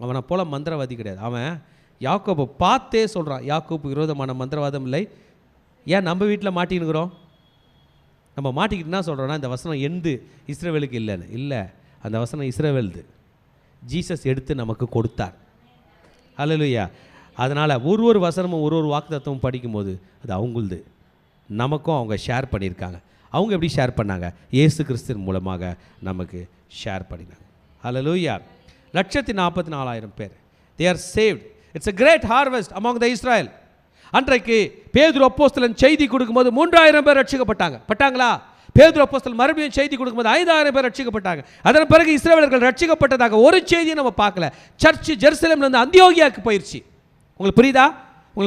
அவனை போல மந்திரவாதி கிடையாது. அவன் யாக்கோபை பார்த்தே சொல்கிறான், யாக்கோபு விரோதமான மந்திரவாதம் இல்லை. ஏன் நம்ம வீட்டில் மாட்டின்னுக்கிறோம்? நம்ம மாட்டிக்கிட்டு என்ன சொல்கிறோன்னா, இந்த வசனம் எந்து இஸ்ரவேலுக்கு இல்லைன்னு. இல்லை, அந்த வசனம் இஸ்ரவேல்து. ஜீசஸ் எடுத்து நமக்கு கொடுத்தார். அல்லேலூயா. அதனால் ஒரு வசனமும் ஒரு வாக்குத்தத்தமும் படிக்கும்போது அது அவங்களுது, நமக்கும் அவங்க ஷேர் பண்ணியிருக்காங்க. அவங்க எப்படி ஷேர் பண்ணாங்க? இயேசு கிறிஸ்துவின் மூலமாக நமக்கு ஷேர் பண்ணினாங்க. அல்லேலூயா. 144,000 பேர் they are saved. It's a great harvest among the Israel. அன்றைக்கு பேதுரு அப்போஸ்தலன் செய்தி கொடுக்கும்போது 3,000 பேர் ரட்சிக்கப்பட்டாங்களா? பேதுரு அப்போஸ்தலன் மறுபடியும் செய்தி கொடுக்கும்போது 5,000 பேர் ரட்சிக்கப்பட்டாங்க. அதன் பிறகு இஸ்ரவேலர்கள் ரட்சிக்கப்பட்டதாக ஒரு செய்தியை நம்ம பார்க்கல. சர்ச் ஜெருசலேம்லேருந்து அந்தியோகியாவுக்கு போயிடுச்சு. உங்களுக்கு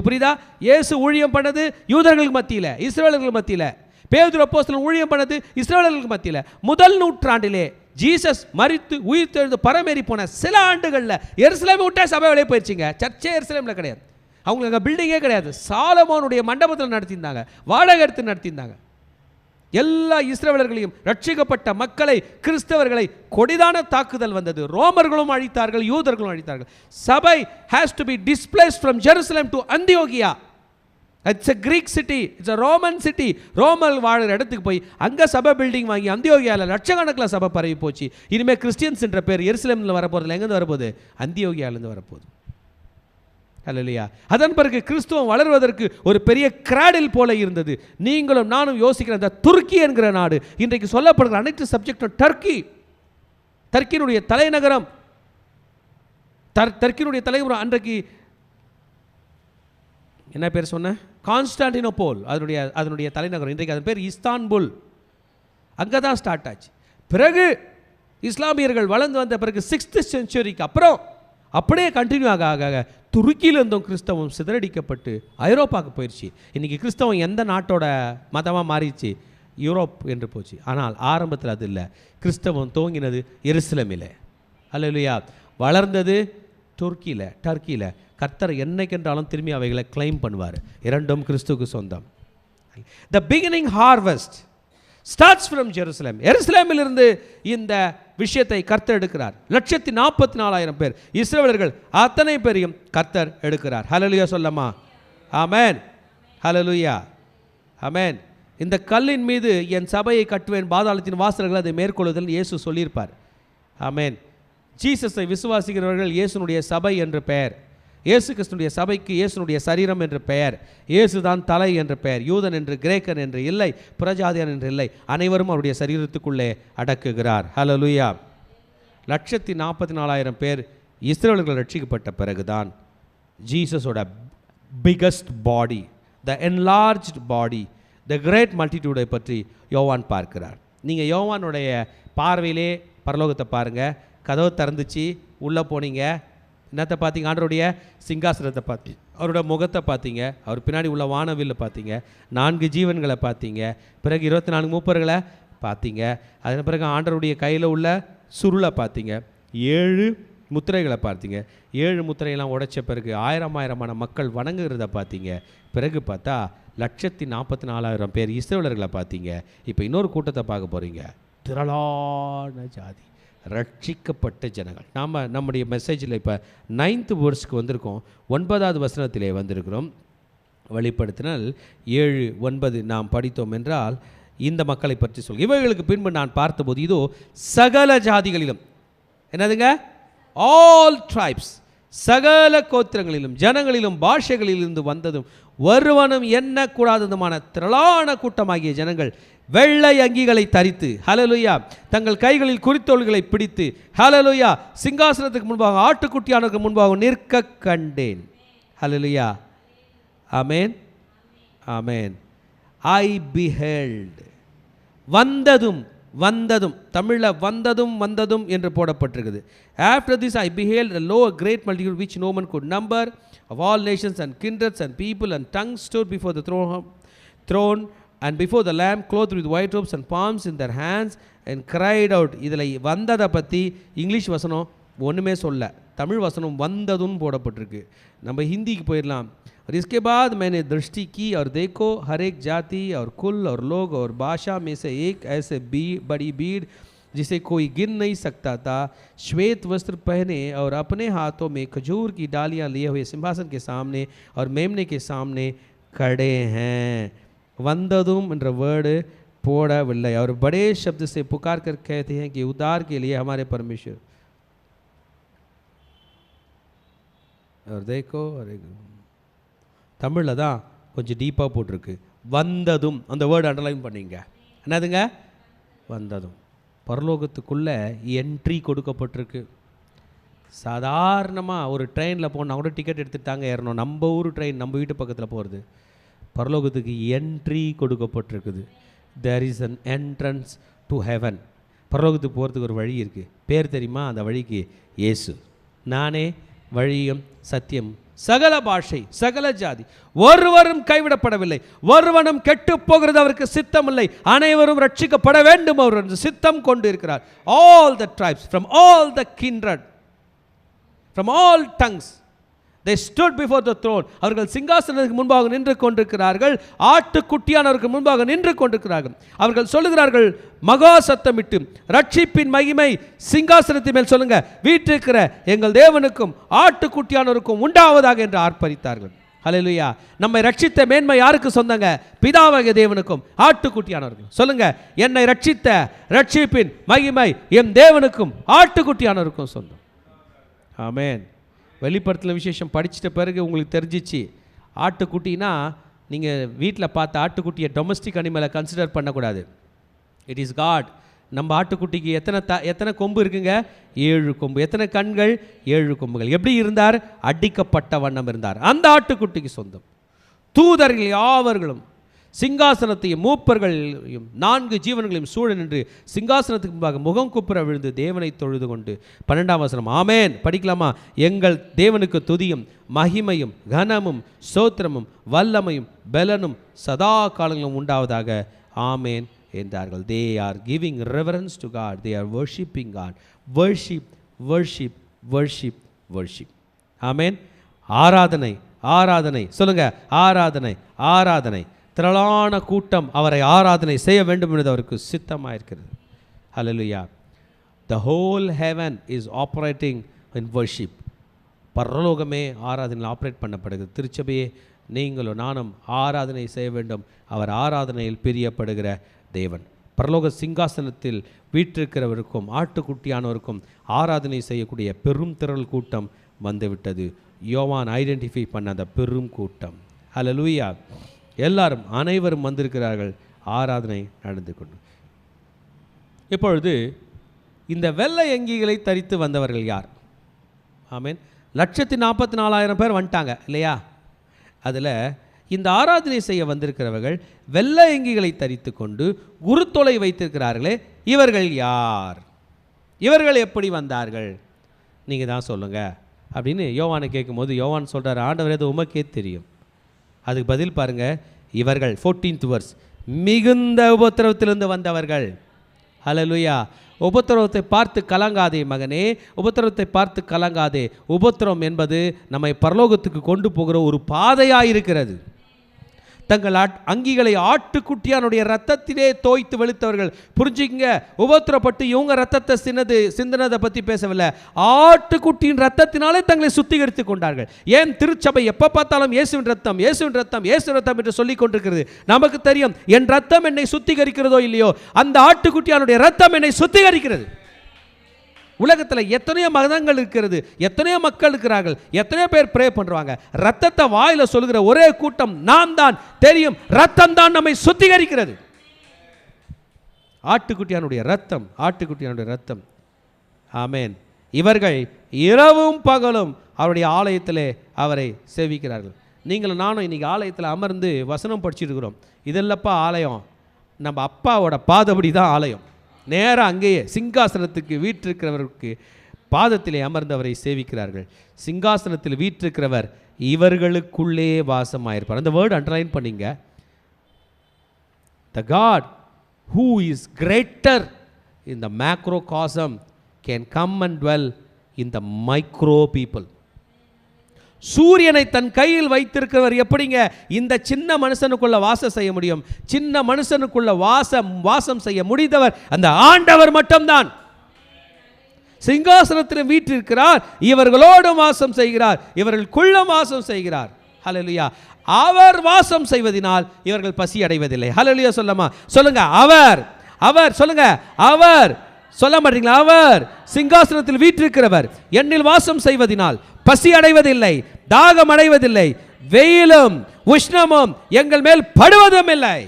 புரியுதா? இயேசு ஊழியம் பண்ணது யூதர்களுக்கு மத்தியில், இஸ்ரவேலர்கள் மத்தியில். பேதுரு அப்போஸ்தலன் ஊழியம் பண்ணது இஸ்ரவேலர்களுக்கு மத்தியில். முதல் நூற்றாண்டிலே ஜீசஸ் மரித்து உயிர் தெழுந்து பரமேறி போன சில ஆண்டுகளில் எருசலேமை விட்டே சபை வெளியே போயிடுச்சிங்க. சர்ச்சே எருசலேமில் கிடையாது, அவங்களுக்கு பில்டிங்கே கிடையாது. சாலமோனுடைய மண்டபத்தில் நடத்தியிருந்தாங்க, வாடகை எடுத்து நடத்தியிருந்தாங்க. எல்லா இஸ்ரவேலர்களையும் ரட்சிக்கப்பட்ட மக்களை, கிறிஸ்தவர்களை கொடிதான தாக்குதல் வந்தது. ரோமர்களும் அழித்தார்கள், யூதர்களும் அழித்தார்கள். சபை has to be displaced from Jerusalem to Antiochia. It's a Greek city, it's a Roman city. Rommel வாழ்கிற இடத்துக்கு போய் அங்கே சபை பில்டிங் வாங்கி அந்தியோகியாவில் லட்சக்கணக்கில் சபை பரவி போச்சு. இனிமேல் கிறிஸ்டியன்ஸ் என்ற பேர் எருசலேமில் வரப்போதில்லை. எங்கேருந்து வரப்போகுது? அந்தியோகியாவிலேருந்து வரப்போகுது. அல்லேலூயா. அதன் பிறகு கிறிஸ்துவம் வளர்வதற்கு ஒரு பெரிய கிராடில் போல இருந்தது. நீங்களும் நானும் யோசிக்கிற அந்த துருக்கி என்கிற நாடு, இன்றைக்கு சொல்லப்படுகிற அனைத்து சப்ஜெக்டும் டர்க்கியினுடைய தலைநகரம். டர்க்கியினுடைய தலைநகரம் அன்றைக்கு என்ன பேர் சொன்ன? கான்ஸ்டான்டினோபோல் அதனுடைய தலைநகரம். இன்றைக்கு அதன் பேர் இஸ்தான்புல். அங்கே தான் ஸ்டார்ட் ஆச்சு. பிறகு இஸ்லாமியர்கள் வளர்ந்து வந்த பிறகு 6th செஞ்சுரிக்கு அப்புறம் அப்படியே கண்டினியூ ஆக துருக்கியிலிருந்தும் கிறிஸ்தவம் சிதறடிக்கப்பட்டு ஐரோப்பாவுக்கு போயிடுச்சு. இன்றைக்கி கிறிஸ்தவம் எந்த நாட்டோட மதமாக மாறிடுச்சு? யூரோப் என்று போச்சு. ஆனால் ஆரம்பத்தில் அது இல்லை. கிறிஸ்தவம் துவங்கினது எருசலேமில். அல்லேலூயா. வளர்ந்தது டர்க்கியில். கர்த்தர் என்னைக்கென்றாலும் திரும்பி அவைகளை கிளைம் பண்ணுவார். இரண்டும் கிறிஸ்துவுக்கு சொந்தம். The beginning harvest starts from Jerusalem. எருசலேமிலிருந்து இந்த விஷயத்தை கர்த்தர் எடுக்கிறார். 144,000 பேர் இஸ்ரவேலர்கள் அத்தனை பேரையும் கர்த்தர் எடுக்கிறார். ஹல்லேலூயா சொல்லமா? ஆமென். ஹல்லேலூயா. ஆமென். இந்த கல்லின் மீது என் சபையை கட்டுவேன், பாதாளத்தின் வாசல்கள் அதை மேற்கொள்ளுதல் இயேசு சொல்லியிருப்பார். ஆமென். ஜீசஸை விசுவாசிக்கிறவர்கள் இயேசுனுடைய சபை என்று பெயர். இயேசு கிறிஸ்துடைய சபைக்கு இயேசுனுடைய சரீரம் என்று பெயர். இயேசு தான் தலை என்று பெயர். யூதன் என்று, கிரேக்கன் என்று இல்லை, புறஜாதியன் என்று இல்லை, அனைவரும் அவருடைய சரீரத்துக்குள்ளே அடக்குகிறார். ஹல்லேலூயா. 144,000 பேர் இஸ்ரவேலர்கள் ரட்சிக்கப்பட்ட பிறகுதான் ஜீசஸோட biggest body, the என்லார்ஜ்ட் body, the great மல்டிடியூடை பற்றி யோவான் பார்க்கிறார். நீங்கள் யோவானுடைய பார்வையிலே பரலோகத்தை பாருங்கள். கதவு திறந்துச்சு, உள்ளே போனீங்க, என்னத்தை பார்த்தீங்க? ஆண்டவருடைய சிங்காசனத்தை பார்த்தீங்க, அவரோட முகத்தை பார்த்தீங்க, அவர் பின்னாடி உள்ள வானவில்லை பார்த்தீங்க, 4 ஜீவன்களை பார்த்தீங்க, பிறகு 24 மூப்பர்களை பார்த்தீங்க, அதன் பிறகு ஆண்டவருடைய கையில் உள்ள சுருளை பார்த்தீங்க, 7 முத்திரைகளை பார்த்தீங்க. 7 முத்திரையெல்லாம் உடைச்ச பிறகு 1000 மக்கள் வணங்குகிறத பார்த்தீங்க. பிறகு பார்த்தா 144,000 பேர் இஸ்ரவேலர்களை பார்த்தீங்க. இப்போ இன்னொரு கூட்டத்தை பார்க்க போகிறீங்க, திரளான ஜாதி, ரட்சிக்கப்பட்ட ஜனங்கள். நாம் நம்முடைய மெசேஜில் இப்போ 9th வேர்ஸ்க்கு வந்திருக்கோம். 9வது வசனத்திலே வந்திருக்கிறோம். வெளிப்படுத்தினால் 7:9 நாம் படித்தோம் என்றால் இந்த மக்களை பற்றி சொல். இவைகளுக்கு பின்பு நான் பார்த்தபோது இதோ சகல ஜாதிகளிலும், என்னதுங்க? ஆல் ட்ரைப்ஸ், சகல கோத்திரங்களிலும் ஜனங்களிலும் பாஷைகளிலிருந்து வந்ததும் ஒருவனும் எண்ணக்கூடாததுமான திரளான கூட்டமாகிய ஜனங்கள் வெள்ளை அங்கிகளை தரித்து, ஹல்லேலூயா, தங்கள் கைகளில் குறித்தோள்களை பிடித்து, ஹல்லேலூயா, சிங்காசனத்துக்கு முன்பாக ஆட்டுக்குட்டியானதுக்கு முன்பாக நிற்க கண்டேன். ஹல்லேலூயா. ஆமென். ஆமென். ஐ பிஹெல்ட். வந்ததும் தமிழில் வந்ததும் என்று போடப்பட்டிருக்குது. After this I beheld a low great multitude which no man could number, of all nations and kindreds and people and tongues stood before the throne and before the Lamb, clothed with white robes and palms in their hands, and cried out. இதில் வந்ததை பற்றி இங்கிலீஷ் வசனம் ஒன்றுமே சொல்ல, தமிழ் வசனம் வந்ததுன்னு போடப்பட்டிருக்கு. நம்ம ஹிந்திக்கு போயிடலாம். और इसके बाद मैंने दृष्टि की और देखो हर एक जाति और कुल और लोग और भाषा में से एक ऐसे बड़ी भीड़ जिसे कोई गिन नहीं सकता था, श्वेत वस्त्र पहने और अपने हाथों में खजूर की डालियां लिए हुए सिंहासन के सामने और मेमने के सामने खड़े हैं. वंददुम என்ற வேர்டு போடவில்லை. और बड़े शब्द से पुकार कर कहते हैं कि उद्धार के लिए हमारे परमेश्वर. और देखो தமிழில் தான் கொஞ்சம் டீப்பாக போட்டிருக்கு. வந்ததும் அந்த வேர்டு அண்டர்லைன் பண்ணிங்க. என்னதுங்க? வந்ததும். பரலோகத்துக்குள்ளே என்ட்ரி கொடுக்கப்பட்டிருக்கு. சாதாரணமாக ஒரு ட்ரெயினில் போனால் கூட டிக்கெட் எடுத்துட்டாங்க ஏறணும். நம்ம ஊர் ட்ரெயின் நம்ம வீட்டு பக்கத்தில் போகிறது. பரலோகத்துக்கு என்ட்ரி கொடுக்கப்பட்டிருக்குது. There is an entrance to heaven. பரலோகத்துக்கு போகிறதுக்கு ஒரு வழி இருக்குது. பேர் தெரியுமா அந்த வழிக்கு? இயேசு. நானே வழியும் சத்தியம் சகல பாஷை சகல ஜாதி ஒருவரும் கைவிடப்படவில்லை, ஒருவனும் கெட்டு போகிறது அவருக்கு சித்தமில்லை, அனைவரும் ரட்சிக்கப்பட வேண்டும் அவர் சித்தம் கொண்டு இருக்கிறார். All the tribes, from all the kindred, from all tongues, they stood before the throne. அவர்கள் சிங்காசனத்துக்கு முன்பாக நின்று கொண்டிருக்கிறார்கள். ஆட்டுக்குட்டியானவருக்கு முன்பாக நின்று கொண்டிருக்கிறார்கள். அவர்கள் சொல்லுகிறார்கள் மகா சத்தமிட்டு, ரட்சிப்பின் மகிமை சிங்காசனத்தின் மேல் சொல்லுங்க, வீற்றிருக்கிற எங்கள் தேவனுக்கும் ஆட்டுக்குட்டியானவருக்கும் உண்டாவதாக என்று ஆர்ப்பரித்தார்கள். ஹல்லேலூயா. நம்மை ரட்சித்த மேன்மை யாருக்கு சொந்தங்க? பிதாவாகிய தேவனுக்கும் ஆட்டுக்குட்டியானவருக்கும். சொல்லுங்க, என்னை ரட்சித்த ரட்சிப்பின் மகிமை என் தேவனுக்கும் ஆட்டுக்குட்டியானவருக்கும் சொந்தம். ஆமென். வெளிப்படுத்தல் விசேஷம் படிச்சிட்ட பிறகு உங்களுக்கு தெரிஞ்சிச்சு, ஆட்டுக்குட்டினா நீங்கள் வீட்டில் பார்த்த ஆட்டுக்குட்டியை டொமஸ்டிக் அனிமலை கன்சிடர் பண்ணக்கூடாது. It is God. நம்ம ஆட்டுக்குட்டிக்கு எத்தனை கொம்பு இருக்குங்க? 7 கொம்பு. எத்தனை கண்கள்? 7 கொம்புகள். எப்படி இருந்தார்? அடிக்கப்பட்ட வண்ணம் இருந்தார். அந்த ஆட்டுக்குட்டிக்கு சொந்தம். தூதர்கள் யாவர்களும் சிங்காசனத்தையும் மூப்பர்களையும் 4 ஜீவன்களையும் சூழ நின்று சிங்காசனத்துக்கு முன்பாக முகம் குப்புற விழுந்து தேவனை தொழுது கொண்டு. 12ஆம் வசனம். ஆமேன். படிக்கலாமா? எங்கள் தேவனுக்கு துதியும் மகிமையும் கனமும் சோத்திரமும் வல்லமையும் பலனும் சதா காலங்களும் உண்டாவதாக. ஆமேன் என்றார்கள். They are giving reverence to God. They are worshiping God. Worship, worship, worship, worship. ஆமேன். ஆராதனை, ஆராதனை. சொல்லுங்க, ஆராதனை, ஆராதனை. திரளான கூட்டம் அவரை ஆராதனை செய்ய வேண்டும் என்பது அவருக்கு சித்தமாயிருக்கிறது. ஹல்லேலூயா. The whole heaven is operating in worship. பரலோகமே ஆராதனையில் ஆப்ரேட் பண்ணப்படுகிறது. திருச்சபையே நீங்களும் நானும் ஆராதனை செய்ய வேண்டும். அவர் ஆராதனையில் பிரியப்படுகிற தேவன். பரலோக சிங்காசனத்தில் வீற்றிருக்கிறவருக்கும் ஆட்டுக்குட்டியானவருக்கும் ஆராதனை செய்யக்கூடிய பெரும் திரள் கூட்டம் வந்துவிட்டது. யோவான் ஐடென்டிஃபை பண்ண அந்த பெரும் கூட்டம். ஹல்லேலூயா. எல்லாரும் அனைவரும் வந்திருக்கிறார்கள். ஆராதனை நடந்து கொண்டு. இப்பொழுது இந்த வெள்ளை அங்கிகளை தரித்து வந்தவர்கள் யார்? ஆமேன். 144,000 பேர் வந்துட்டாங்க இல்லையா? அதில் இந்த ஆராதனை செய்ய வந்திருக்கிறவர்கள் வெள்ளை அங்கிகளை தரித்து கொண்டு குருத்தொலை வைத்திருக்கிறார்களே, இவர்கள் யார்? இவர்கள் எப்படி வந்தார்கள்? நீங்கள் தான் சொல்லுங்கள் அப்படின்னு யோவானை கேட்கும்போது யோவான் சொல்கிறார், ஆண்டவரே அது உமக்கே தெரியும். அதுக்கு பதில் பாருங்கள். இவர்கள் 14th verse, மிகுந்த உபத்திரவத்திலிருந்து வந்தவர்கள். ஹல்லேலூயா. உபத்திரவத்தை பார்த்து கலங்காதே மகனே, உபத்திரவத்தை பார்த்து கலங்காதே. உபத்திரவம் என்பது நம்மை பரலோகத்துக்கு கொண்டு போகிற ஒரு பாதையாயிருக்கிறது. தங்கள் அங்கிகளை ஆட்டுக்குட்டியானுடைய ரத்தத்திலே தோய்த்து வெளுத்தவர்கள். புரிஞ்சுங்க, உபத்திரப்பட்டு இவங்க ரத்தத்தை சிந்தனதை பற்றி பேசவில்லை. ஆட்டுக்குட்டியின் ரத்தத்தினாலே தங்களை சுத்திகரித்து கொண்டார்கள். ஏன் திருச்சபை எப்போ பார்த்தாலும் இயேசுவின் ரத்தம், இயேசுவின் ரத்தம், இயேசு ரத்தம் என்று சொல்லிக் கொண்டிருக்கிறது? நமக்கு தெரியும், என் ரத்தம் என்னை சுத்திகரிக்கிறதோ இல்லையோ, அந்த ஆட்டுக்குட்டியானுடைய ரத்தம் என்னை சுத்திகரிக்கிறது. உலகத்தில் எத்தனையோ மதங்கள் இருக்கிறது, எத்தனையோ மக்கள் இருக்கிறார்கள், எத்தனையோ பேர் ப்ரே பண்ணுவாங்க. ரத்தத்தை வாயில் சொல்லுகிற ஒரே கூட்டம் நாம் தான். தெரியும், ரத்தம் தான் நம்மை சுத்திகரிக்கிறது. ஆட்டுக்குட்டியானுடைய ரத்தம், ஆட்டுக்குட்டியானுடைய ரத்தம். ஆமேன். இவர்கள் இரவும் பகலும் அவருடைய ஆலயத்திலே அவரை சேவிக்கிறார்கள். நீங்களும் நானும் இன்னைக்கு ஆலயத்தில் அமர்ந்து வசனம் படிச்சுட்டு இருக்கிறோம். இதெல்லப்பா ஆலயம், நம்ம அப்பாவோட பாதபடி தான் ஆலயம். நேராக அங்கேயே சிங்காசனத்துக்கு வீற்றிருக்கிறவருக்கு பாதத்திலே அமர்ந்தவரை சேவிக்கிறார்கள். சிங்காசனத்தில் வீற்றிருக்கிறவர் இவர்களுக்குள்ளே வாசமாயிருப்பார். அந்த வேர்டு அண்டர்லைன் பண்ணிங்க. The God who is greater in the macrocosm can come and dwell in the micro people. சூரியனை தன் கையில் வைத்திருக்கிறவர் எப்படிங்க இந்த சின்ன மனுஷனுக்குள்ள வாசம் செய்ய முடியும்? சின்ன மனுஷனுக்குள்ள வாசம் செய்ய முடிந்தவர் அந்த ஆண்டவர் மட்டும்தான். சிங்காசனத்தில் வீற்றிருக்கிறார், இவர்களோடு வாசம் செய்கிறார், இவர்களுக்குள்ள வாசம் செய்கிறார். ஹல்லேலூயா. அவர் வாசம் செய்வதனால் இவர்கள் பசி அடைவதில்லை. ஹல்லேலூயா சொல்லுங்க. அவர் சொல்லுங்க. அவர் சொல்ல மாட்டீங்களா? அவர் சிங்காசனத்தில் வீற்றிருக்கிறவர் என்னில் வாசம் செய்வதனால் பசி அடைவதில்லை, தாகம் அடைவதில்லை, வெயிலும் உஷ்ணமும் எங்கள் மேல் படுவதும் இல்லை.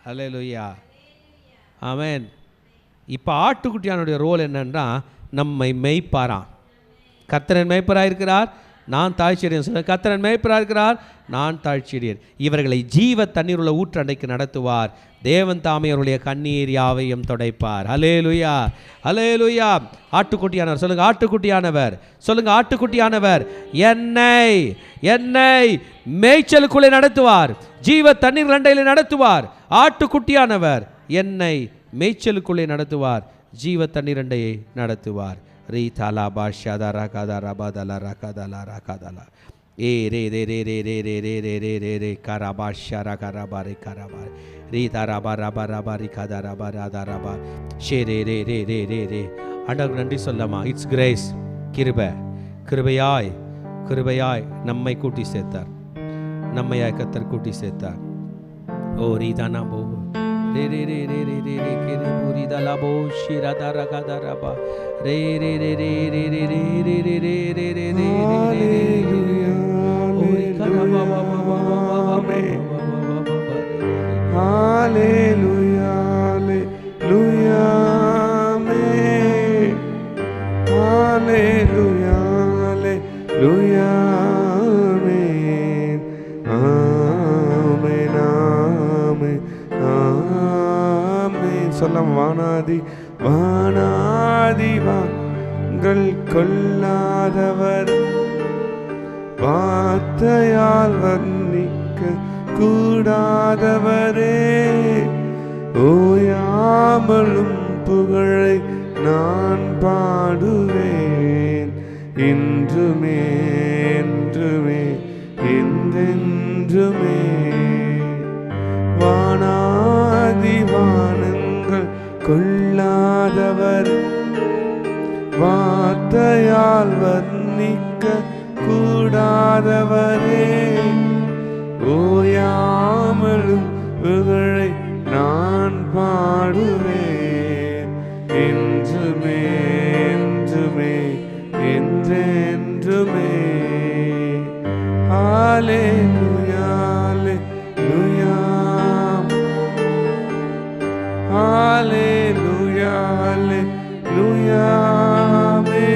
ஹல்லேலூயா. ஆமென். இப்போ ஆட்டுக்குட்டியானுடைய ரோல் என்னன்னா, நம்மை மேய்ப்பாராம். கர்த்தரன் மேய்ப்பராக இருக்கிறார், நான் தாழ்ச்சியடியன். கர்த்தரன் மேய்ப்பராக இருக்கிறார், நான் தாழ்ச்சியடியன். இவர்களை ஜீவ தண்ணீர் உள்ள ஊற்றண்டைக்கு நடத்துவார். தேவன் தாமே அவருடைய கண்ணீர் யாவையும் துடைப்பார். ஹல்லேலூயா, ஹல்லேலூயா. ஆட்டுக்குட்டியானவர் சொல்லுங்க. ஆட்டுக்குட்டியானவர் சொல்லுங்க. ஆட்டுக்குட்டியானவர் என்னை மேய்ச்சலுக்குள்ளே நடத்துவார், ஜீவ தண்ணீர் அண்டையில் நடத்துவார். ஆட்டுக்குட்டியானவர் என்னை மேய்ச்சலுக்குள்ளே நடத்துவார், ஜீவ தண்ணீர் அண்டையை நடத்துவார். ரீ தாலா பாஷாதா ராகாதா ரபாதலா ராகாதலா ராகாதலா ஏ ரே ரே ரே ரே ரே ரே ரே ரே ரே ரே ரே கராபாஷா ராகராபா ரே கராபா ரீ தாராபா ரபா ரபா ரி காதா ரபா ராதா ரபா ஷே ரே ரே ரே ரே ரே ரே. ஆண்டவருக்கு நன்றி சொல்லமா. இட்ஸ் கிரேஸ், கிருபையாய் நம்மை கூட்டி சேர்த்தார், நம்மையாய் கர்த்தர் கூட்டி சேர்த்தார். ஓ ரீதானா போ ரே ரே ரே ரே ரே ரே ரே கே ரே பூரி தலா போ ஷிரா தாரா காதா ரபா ரே ரே ரே ரே ரே ரே ரே ரே ரே ரே ரே ரே ரே ரே ஓ கரபா பா பா பா பா மே ஹalleluya ஹalleluya மே ஹalleluya ஹalleluya மே ஆமென் ஆமென் ஆமென். சொல்லம். வானாதி வாங்கள் கொள்ளாதவர், வார்த்தையால் வர்ணிக்க கூடாதவரே, ஓயாமலும் புகழை நான் பாடுவேன், இன்றுமே என்றுமே என்றென்றுமே. வானாதி வானங்கள் கொள்ளாதவர், வார்த்தையால் வர்ணிக்க கூடாதவரே, ஓயாமலும் புகழை நான் பாடுவேன், என்றுமே என்றுமே என்றென்றுமே. ஹalleluya ஹalleluya ஹalleluya ஹalleluya மே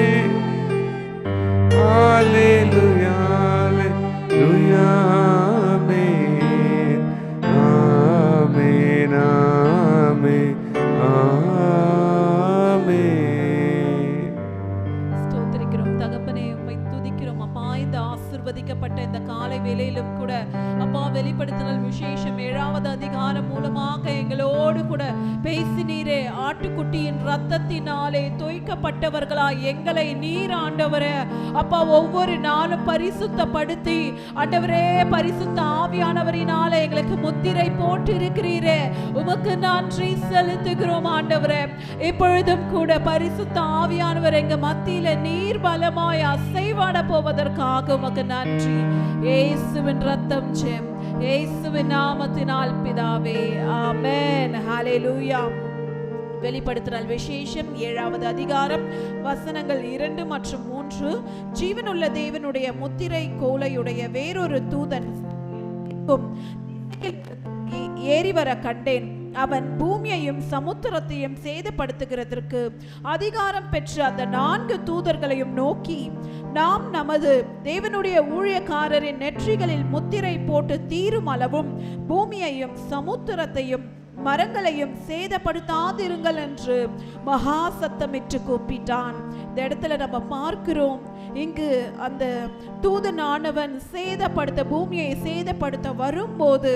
ஹalleluya ஹalleluya மே ஆமென் ஆமென் ஆமென். ஸ்தோத்திரிக்கிறோம் தகப்பனே, உம்மை துதிக்கிறோம் அப்பா. இந்த ஆசீர்வதிக்கப்பட்ட இந்த காலை வேளையிலும் கூட அப்பா வெளிப்படுத்தினல் விசேஷம் 7வது அதிகாரம் மூலமாக எங்களோடு கூட பேசினீரே. ஆட்டுக்குட்டியின் ரத்தத்தினாலே தோய்க்கப்பட்டவர்களாய் எங்களை நீர் ஆண்டவரே அப்பா ஒவ்வொரு நாளும் பரிசுத்தப்படுத்தி ஆண்டவரே பரிசுத்த ஆவியானவரினாலே எங்களுக்கு முத்திரை போட்டு இருக்கிறீரே. உமக்கு நன்றி செலுத்துகிறோம் ஆண்டவரே. இப்பொழுதும் கூட பரிசுத்த ஆவியானவர் எங்க மத்தியில நீர் பலமாய் அசைவாட போவதற்காக உமக்கு நன்றி. இயேசுவின் ரத்தம் ஜெயம், இயேசுவின் நாமத்தினால் பிதாவே, ஆமென். ஹல்லேலூயா. வெளிப்படுத்தினல் விசேஷம் 7வது அதிகாரம் வசனங்கள் 2 மற்றும் 3. ஜீவனுள்ள தேவனுடைய முத்திரை கோலையுடைய வேறொரு தூதன் ஏறி வர கண்டேன். அவன் பூமியையும் சமுத்திரத்தையும் சேதப்படுத்துகிறதற்கு அதிகாரம் பெற்ற அந்த 4 தூதர்களையும் நோக்கி, நாம் நமது தேவனுடைய ஊழியக்காரரின் நெற்றிகளில் முத்திரை போட்டு தீரும் அளவும் பூமியையும் சமுத்திரத்தையும் மரங்களையும் சேதப்படுத்தாதிருங்கள் என்று மகா சத்தமிட்டு கூப்பிட்டான். இந்த இடத்துல நம்ம பார்க்கிறோம், இங்கு அந்த தூதனானவன் பூமியை சேதப்படுத்த வரும்போது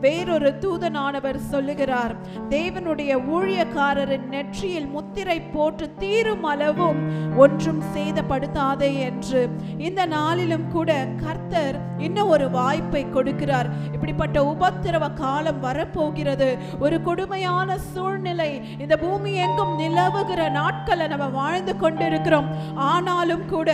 வேறொரு தூதனானவர் சொல்லுகிறார், தேவனுடைய ஊழியக்காரரின் நெற்றியில் முத்திரை போட்டு தீரும் அளவும் ஒன்றும் சேதப்படுத்தாதே என்று. இந்த நாளிலும் கூட கர்த்தர் இன்னும் ஒரு வாய்ப்பை கொடுக்கிறார். இப்படிப்பட்ட உபத்திரவ காலம் வரப்போகிறது. ஒரு கொடுமையான சூழ்நிலை இந்த பூமி எங்கும் நிலவுகிற நாட்களை நம்ம வாழ்ந்து கொண்டிருக்கிறோம். ஆனாலும் கூட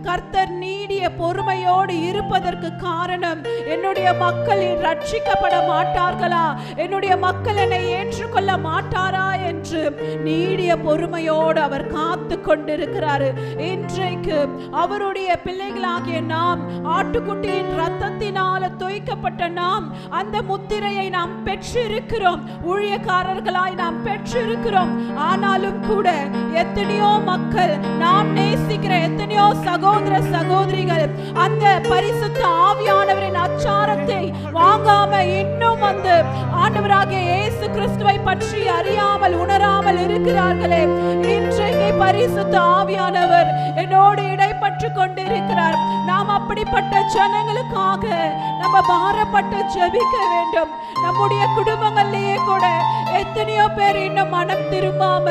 கர்த்தர் நீடிய பொறுமையோடு இருப்பதற்கு காரணம், என்னுடைய மக்கள் ரட்சிக்கப்பட மாட்டார்களா, என்னுடைய மக்கள் என்னை ஏற்றுக்கொள்ள மாட்டாரா என்று நீடிய பொறுமையோடு அவர் காத்து கொண்டிருக்கிறார். இன்றைக்கு அவருடைய பிள்ளைகளாகிய நாம், ஆட்டுக்குட்டியின் இரத்தத்தினால தோய்க்கப்பட்ட நாம், அந்த முத்திரையை நாம் பெற்றிருக்கிறோம், ஊழியக்காரர்களாய் நாம் பெற்றிருக்கிறோம். ஆனாலும் கூட எத்தனையோ மக்கள், நாம் நேசிக்கிற எத்தனையோ சகோதர சகோதரிகள் அந்த பரிசுத்த ஆவியானவரின் அச்சாரத்தை வாங்காம இன்னும் வந்து ஆண்டவராகிய இயேசு கிறிஸ்துவை பற்றி அறியாமல் உணராமல் இருக்கிறார்களே. இன்றைக்கு பரிசுத்த ஆவியானவர் என்னோடு இடைப்பட்டு கொண்டிருக்கிறார். நாம் அப்படிப்பட்ட ஜனங்களுக்காக நம்ம பாரப்பட்டு ஜெபிக்க வேண்டும். நம்முடைய குடும்பங்களிலேயே கூட எத்தனையோ பேர் இன்னும் மனம் திரும்பாம,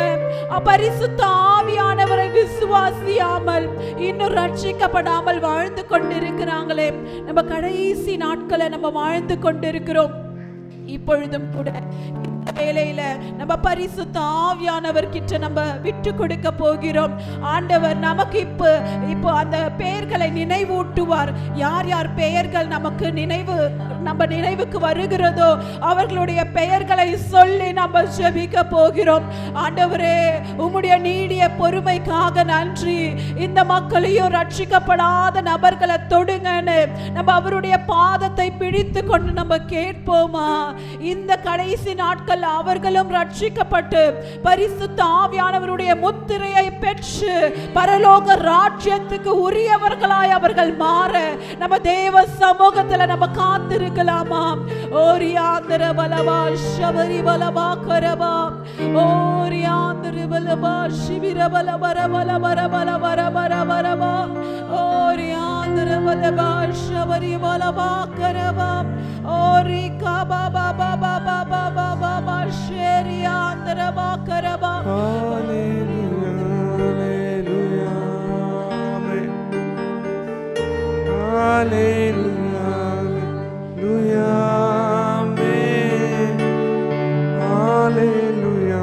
பரிசுத்த ஆவியானவரை விசுவாசியாமல், இன்னும் ரட்சிக்கப்படாமல் வாழ்ந்து கொண்டிருக்கிறாங்களே. நம்ம கடைசி நாட்களை நம்ம வாழ்ந்து கொண்டிருக்கிறோம். இப்பொழுதும் கூட வேளையில நம்ம பரிசுத்த ஆவியானவர் கிட்ட நம்ம விட்டு கொடுக்க போகிறோம். ஆண்டவர் நமக்கு இப்போ அந்த பெயர்களை நினைவூட்டுவார். யார் யார் பெயர்கள் நமக்கு நம்ம நினைவுக்கு வருகிறதோ அவர்களுடைய பெயர்களை சொல்லி நம்ம ஜெபிக்க போகிறோம். ஆண்டவரே, உம்முடைய நீடிய பொறுமைக்காக நன்றி. இந்த மக்களையும் ரட்சிக்கப்படாத நபர்களை தொடுங்கன்னு நம்ம அவருடைய பாதத்தை பிடித்து கொண்டு நம்ம கேட்போமா? இந்த கடைசி நாட்கள் அவர்களும் ரட்சிக்கப்பட்டு பரிசுத்த ஆவியானவருடைய முத்திரையை பெற்று பரலோக ராஜ்யத்துக்கு உரியவர்களாய் அவர்கள் மாற நம்ம தேவ சமூகத்துல நம்ம காத்திருக்கலாமா? ஓரியாந்திர பலவா ஷபரி பலவா கரபா, ஓரியாந்திர பலவா சிபிர பலவர பலவர பலவர பலவரபா, ஓரியாந்திர பலவா ஷபரி பலவா கரபா, ஓரி கபா பாபா பாபா பாபா பாபா ஷேரியாந்திர பாக்கரபா. ஹalleluya ஹalleluya ஹalleluya ஹalleluya ஹalleluya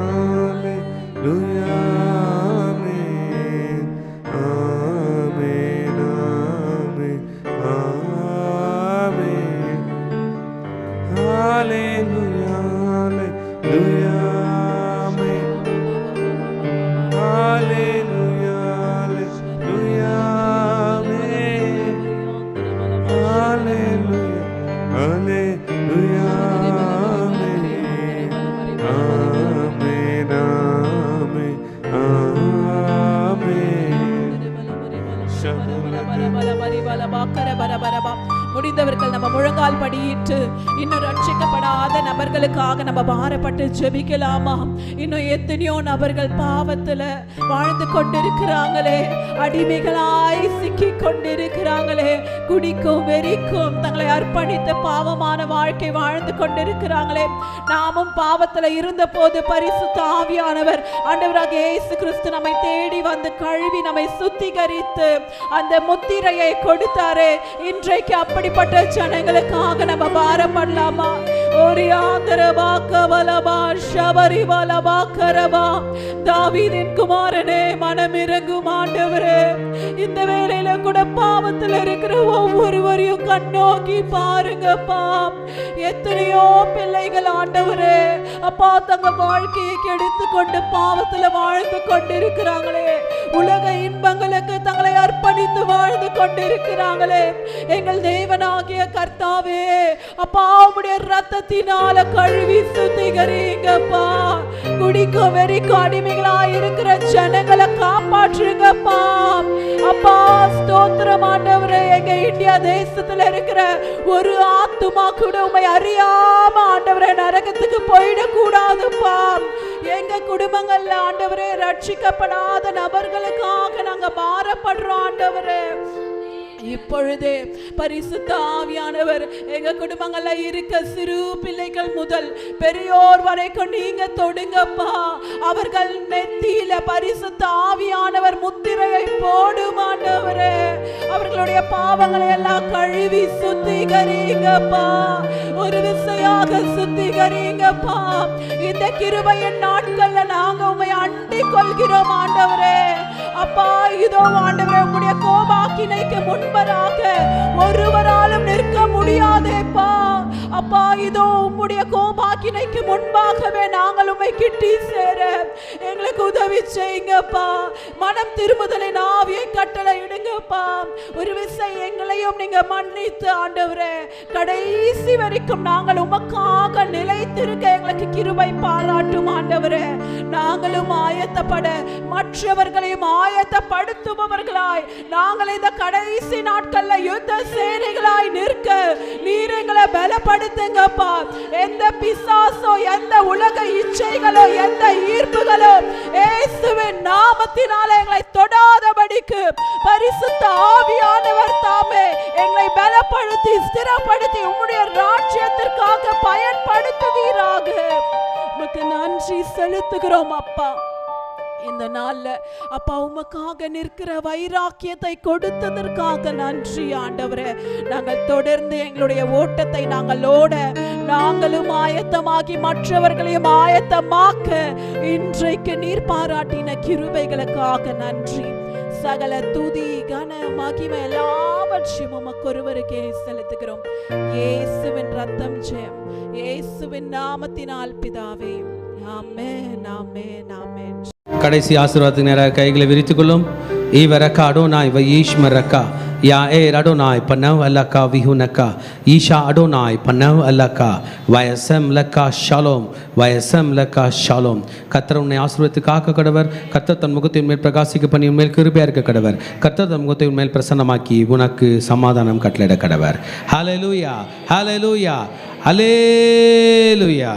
ஹalleluya முடிந்தவர்கள் நம்ம முழங்கால் படியிட்டு இன்னும் ரட்சிக்கப்படாத நபர்களுக்காக நம்ம பாரப்பட்டு ஜெபிக்கலாமா? இன்னும் எத்தனையோ நபர்கள் பாவத்துல வாழ்ந்து கொண்டிருக்கிறாங்களே, அடிமைகளாய் சிக்கி கொண்டிருக்கிறாங்களே, குடிக்கும் வெறிக்கும் தங்களை அர்ப்பணித்த பாவமான வாழ்க்கை வாழ்ந்து கொண்டிருக்கிறாங்களே. நாமும் பாவத்துல இருந்த போது பரிசுத்த ஆவியானவர் ஆண்டவராகிய இயேசு கிறிஸ்து நம்மை தேடி வந்து கழுவி நம்மை சுத்திகரித்து அந்த முத்திரையை கொடுத்தாரே. இன்றைக்கு அப்படிப்பட்ட ஜனங்களுக்காக நம்ம பாரப்படலாமா? தாவீதின் குமாரனே, மனமிரங்கும் ஆண்டவரே. இந்த வேளையில கூட பாவத்தில் இருக்கிற ஒவ்வொருவரையும் கண்ணோக்கி பாருங்கப்பா. எத்தனையோ பிள்ளைகள் ஆண்டவரே அப்பா தங்க வாழ்க்கையை கெடுத்து கொண்டு பாவத்துல வாழ்ந்து கொண்டிருக்கிறாங்களே, உலக இன்பங்களுக்கு தங்களை அர்ப்பணித்து வாழ்ந்து கொண்டிருக்கிறாங்களே. எங்கள் தேவனாகிய கர்த்தாவே அப்பா, உம்முடைய ரத்தத்தினால கழுவி சுத்திகரிங்கப்பா. குடிக்கும் வெறிக்கும் அடிமைகளாய் இருக்கிற ஜனங்களை காப்பாற்றுங்கப்பா. அப்பா ஸ்தோத்திரம் ஆண்டவரே. எங்க இந்தியா தேசத்துல இருக்கிற ஒரு ஆத்துமா கூட உம்மை அறியாம ஆண்டவரே நரகத்துக்கு போயிடக்கூடாதுப்பா. எங்க குடும்பங்கள்ல ஆண்டவரே ரட்சிக்கப்படாத நபர்களுக்காக நாங்க பாரப்படுறோம் ஆண்டவரே. இப்பொழுதே பரிசுத்த ஆவியானவர் எங்க குடும்பங்கள்ல இருக்க சிறு பிள்ளைகள் முதல் பெரியோர் வரைக்கும் நீங்க தொடுங்கப்பா. அவர்கள் நெத்தியில பரிசுத்த ஆவியானவர் முத்திரையை போடும் ஆண்டவரே. அவர்களுடைய பாவங்களை எல்லாம் கழுவி சுத்திகரிங்கப்பா. ஒரு விசையாக சுத்திகரிங்கப்பா. இந்த கிருபையின் நாட்கள்ல நாங்க உம்மை அண்டிக் கொள்கிறோம் ஆண்டவரே. அப்பா இதோ ஆண்டவரே, உம்முடைய கோபாக்கினைக்கு முன்பராக ஒருவராலும் நிற்க முடியாதேப்பா. அப்பா இதோ உம்முடைய கோபாக்கினைக்கு முன்பாகவே நாங்கள் உம்மை கிட்டி சேர எங்களுக்கு உதவி செய்யுங்கப்பா. மனம் திரும்புதலின் ஆவியை கட்டளை இடுங்கப்பா. ஒரு விசை எங்களையும் நீங்க மன்னித்து ஆண்டவரே, கடைசி வரைக்கும் நாங்கள் உமக்காக நிலைத்திருக்க எங்களுக்கு கிருபை பாராட்டும் ஆண்டவரே. நாங்களும் ஆயத்தப்பட மற்றவர்களையும் ஆயத்தப்படுத்துபவர்களாய் நாங்கள் இந்த கடைசி நாட்கள்ல யுத்த சேனைகளாய் நிற்க நீர் எங்களை பலப்படுத்துங்கப்பா. எந்த பிசாசோ, எந்த உலக இச்சைகளோ, எந்த ஈர்ப்புகளோ இயேசுவின் நாமத்தினால எங்களை தொடாதபடிக்கு பரிசுத்த ஆவியானவர் தாமே எங்களை பலப்படுத்தி ஸ்திரப்படுத்தி உம்முடைய ராஜ்யத்திற்காக பயன்படுத்துவீராக. உமக்கு நன்றி செலுத்துகிறோம் அப்பா. இந்த நாள்ல அப்பா உமக்காக நிற்கிற வைராக்கியத்தை கொடுத்ததற்காக நன்றி ஆண்டவரே. நாங்கள் தொடர்ந்து எங்களுடைய ஓட்டத்தை நாங்கள் ஓட நாங்களும் ஆயத்தமாகி மற்றவர்களையும் ஆயத்தமாக்க இன்றைக்கு நீர் பாராட்டின கிருபைகளுக்காக நன்றி. சகல துதி கன மகிமை எல்லாவற்றையும் உமக்கு ஒருவருக்கே செலுத்துகிறோம். இயேசுவின் ரத்தம் ஜெயம், இயேசுவின் நாமத்தினால் பிதாவே. ஆமென், ஆமென், ஆமென். கடைசி ஆசீர்வாதத்துக்கு நேராக கைகளை விரித்துக் கொள்ளும். ஈவரக்கா அடோனாய் வயீஷ்மரக்கா யா ஏர் அடோனாய் பன்னவ் அல்லக்கா விஹுனக்கா ஈஷா அடோனாய் பன்னவ் அல்லக்கா வயசம் லக்கா ஷாலோம் வயசம் லக்கா ஷாலோம். கர்த்தர் உன்னை ஆசீர்வதித்து காக்க கடவர். கர்த்தர் தன் முகத்தை மேல் பிரகாசிக்க பண்ணி உன்மேல் கிருபையா இருக்க கடவர். கர்த்தர் தன் முகத்தை உன்மேல் பிரசன்னமாக்கி உனக்கு சமாதானம் கட்டளையிட கடவர். ஹல்லேலூயா, ஹல்லேலூயா, ஹல்லேலூயா.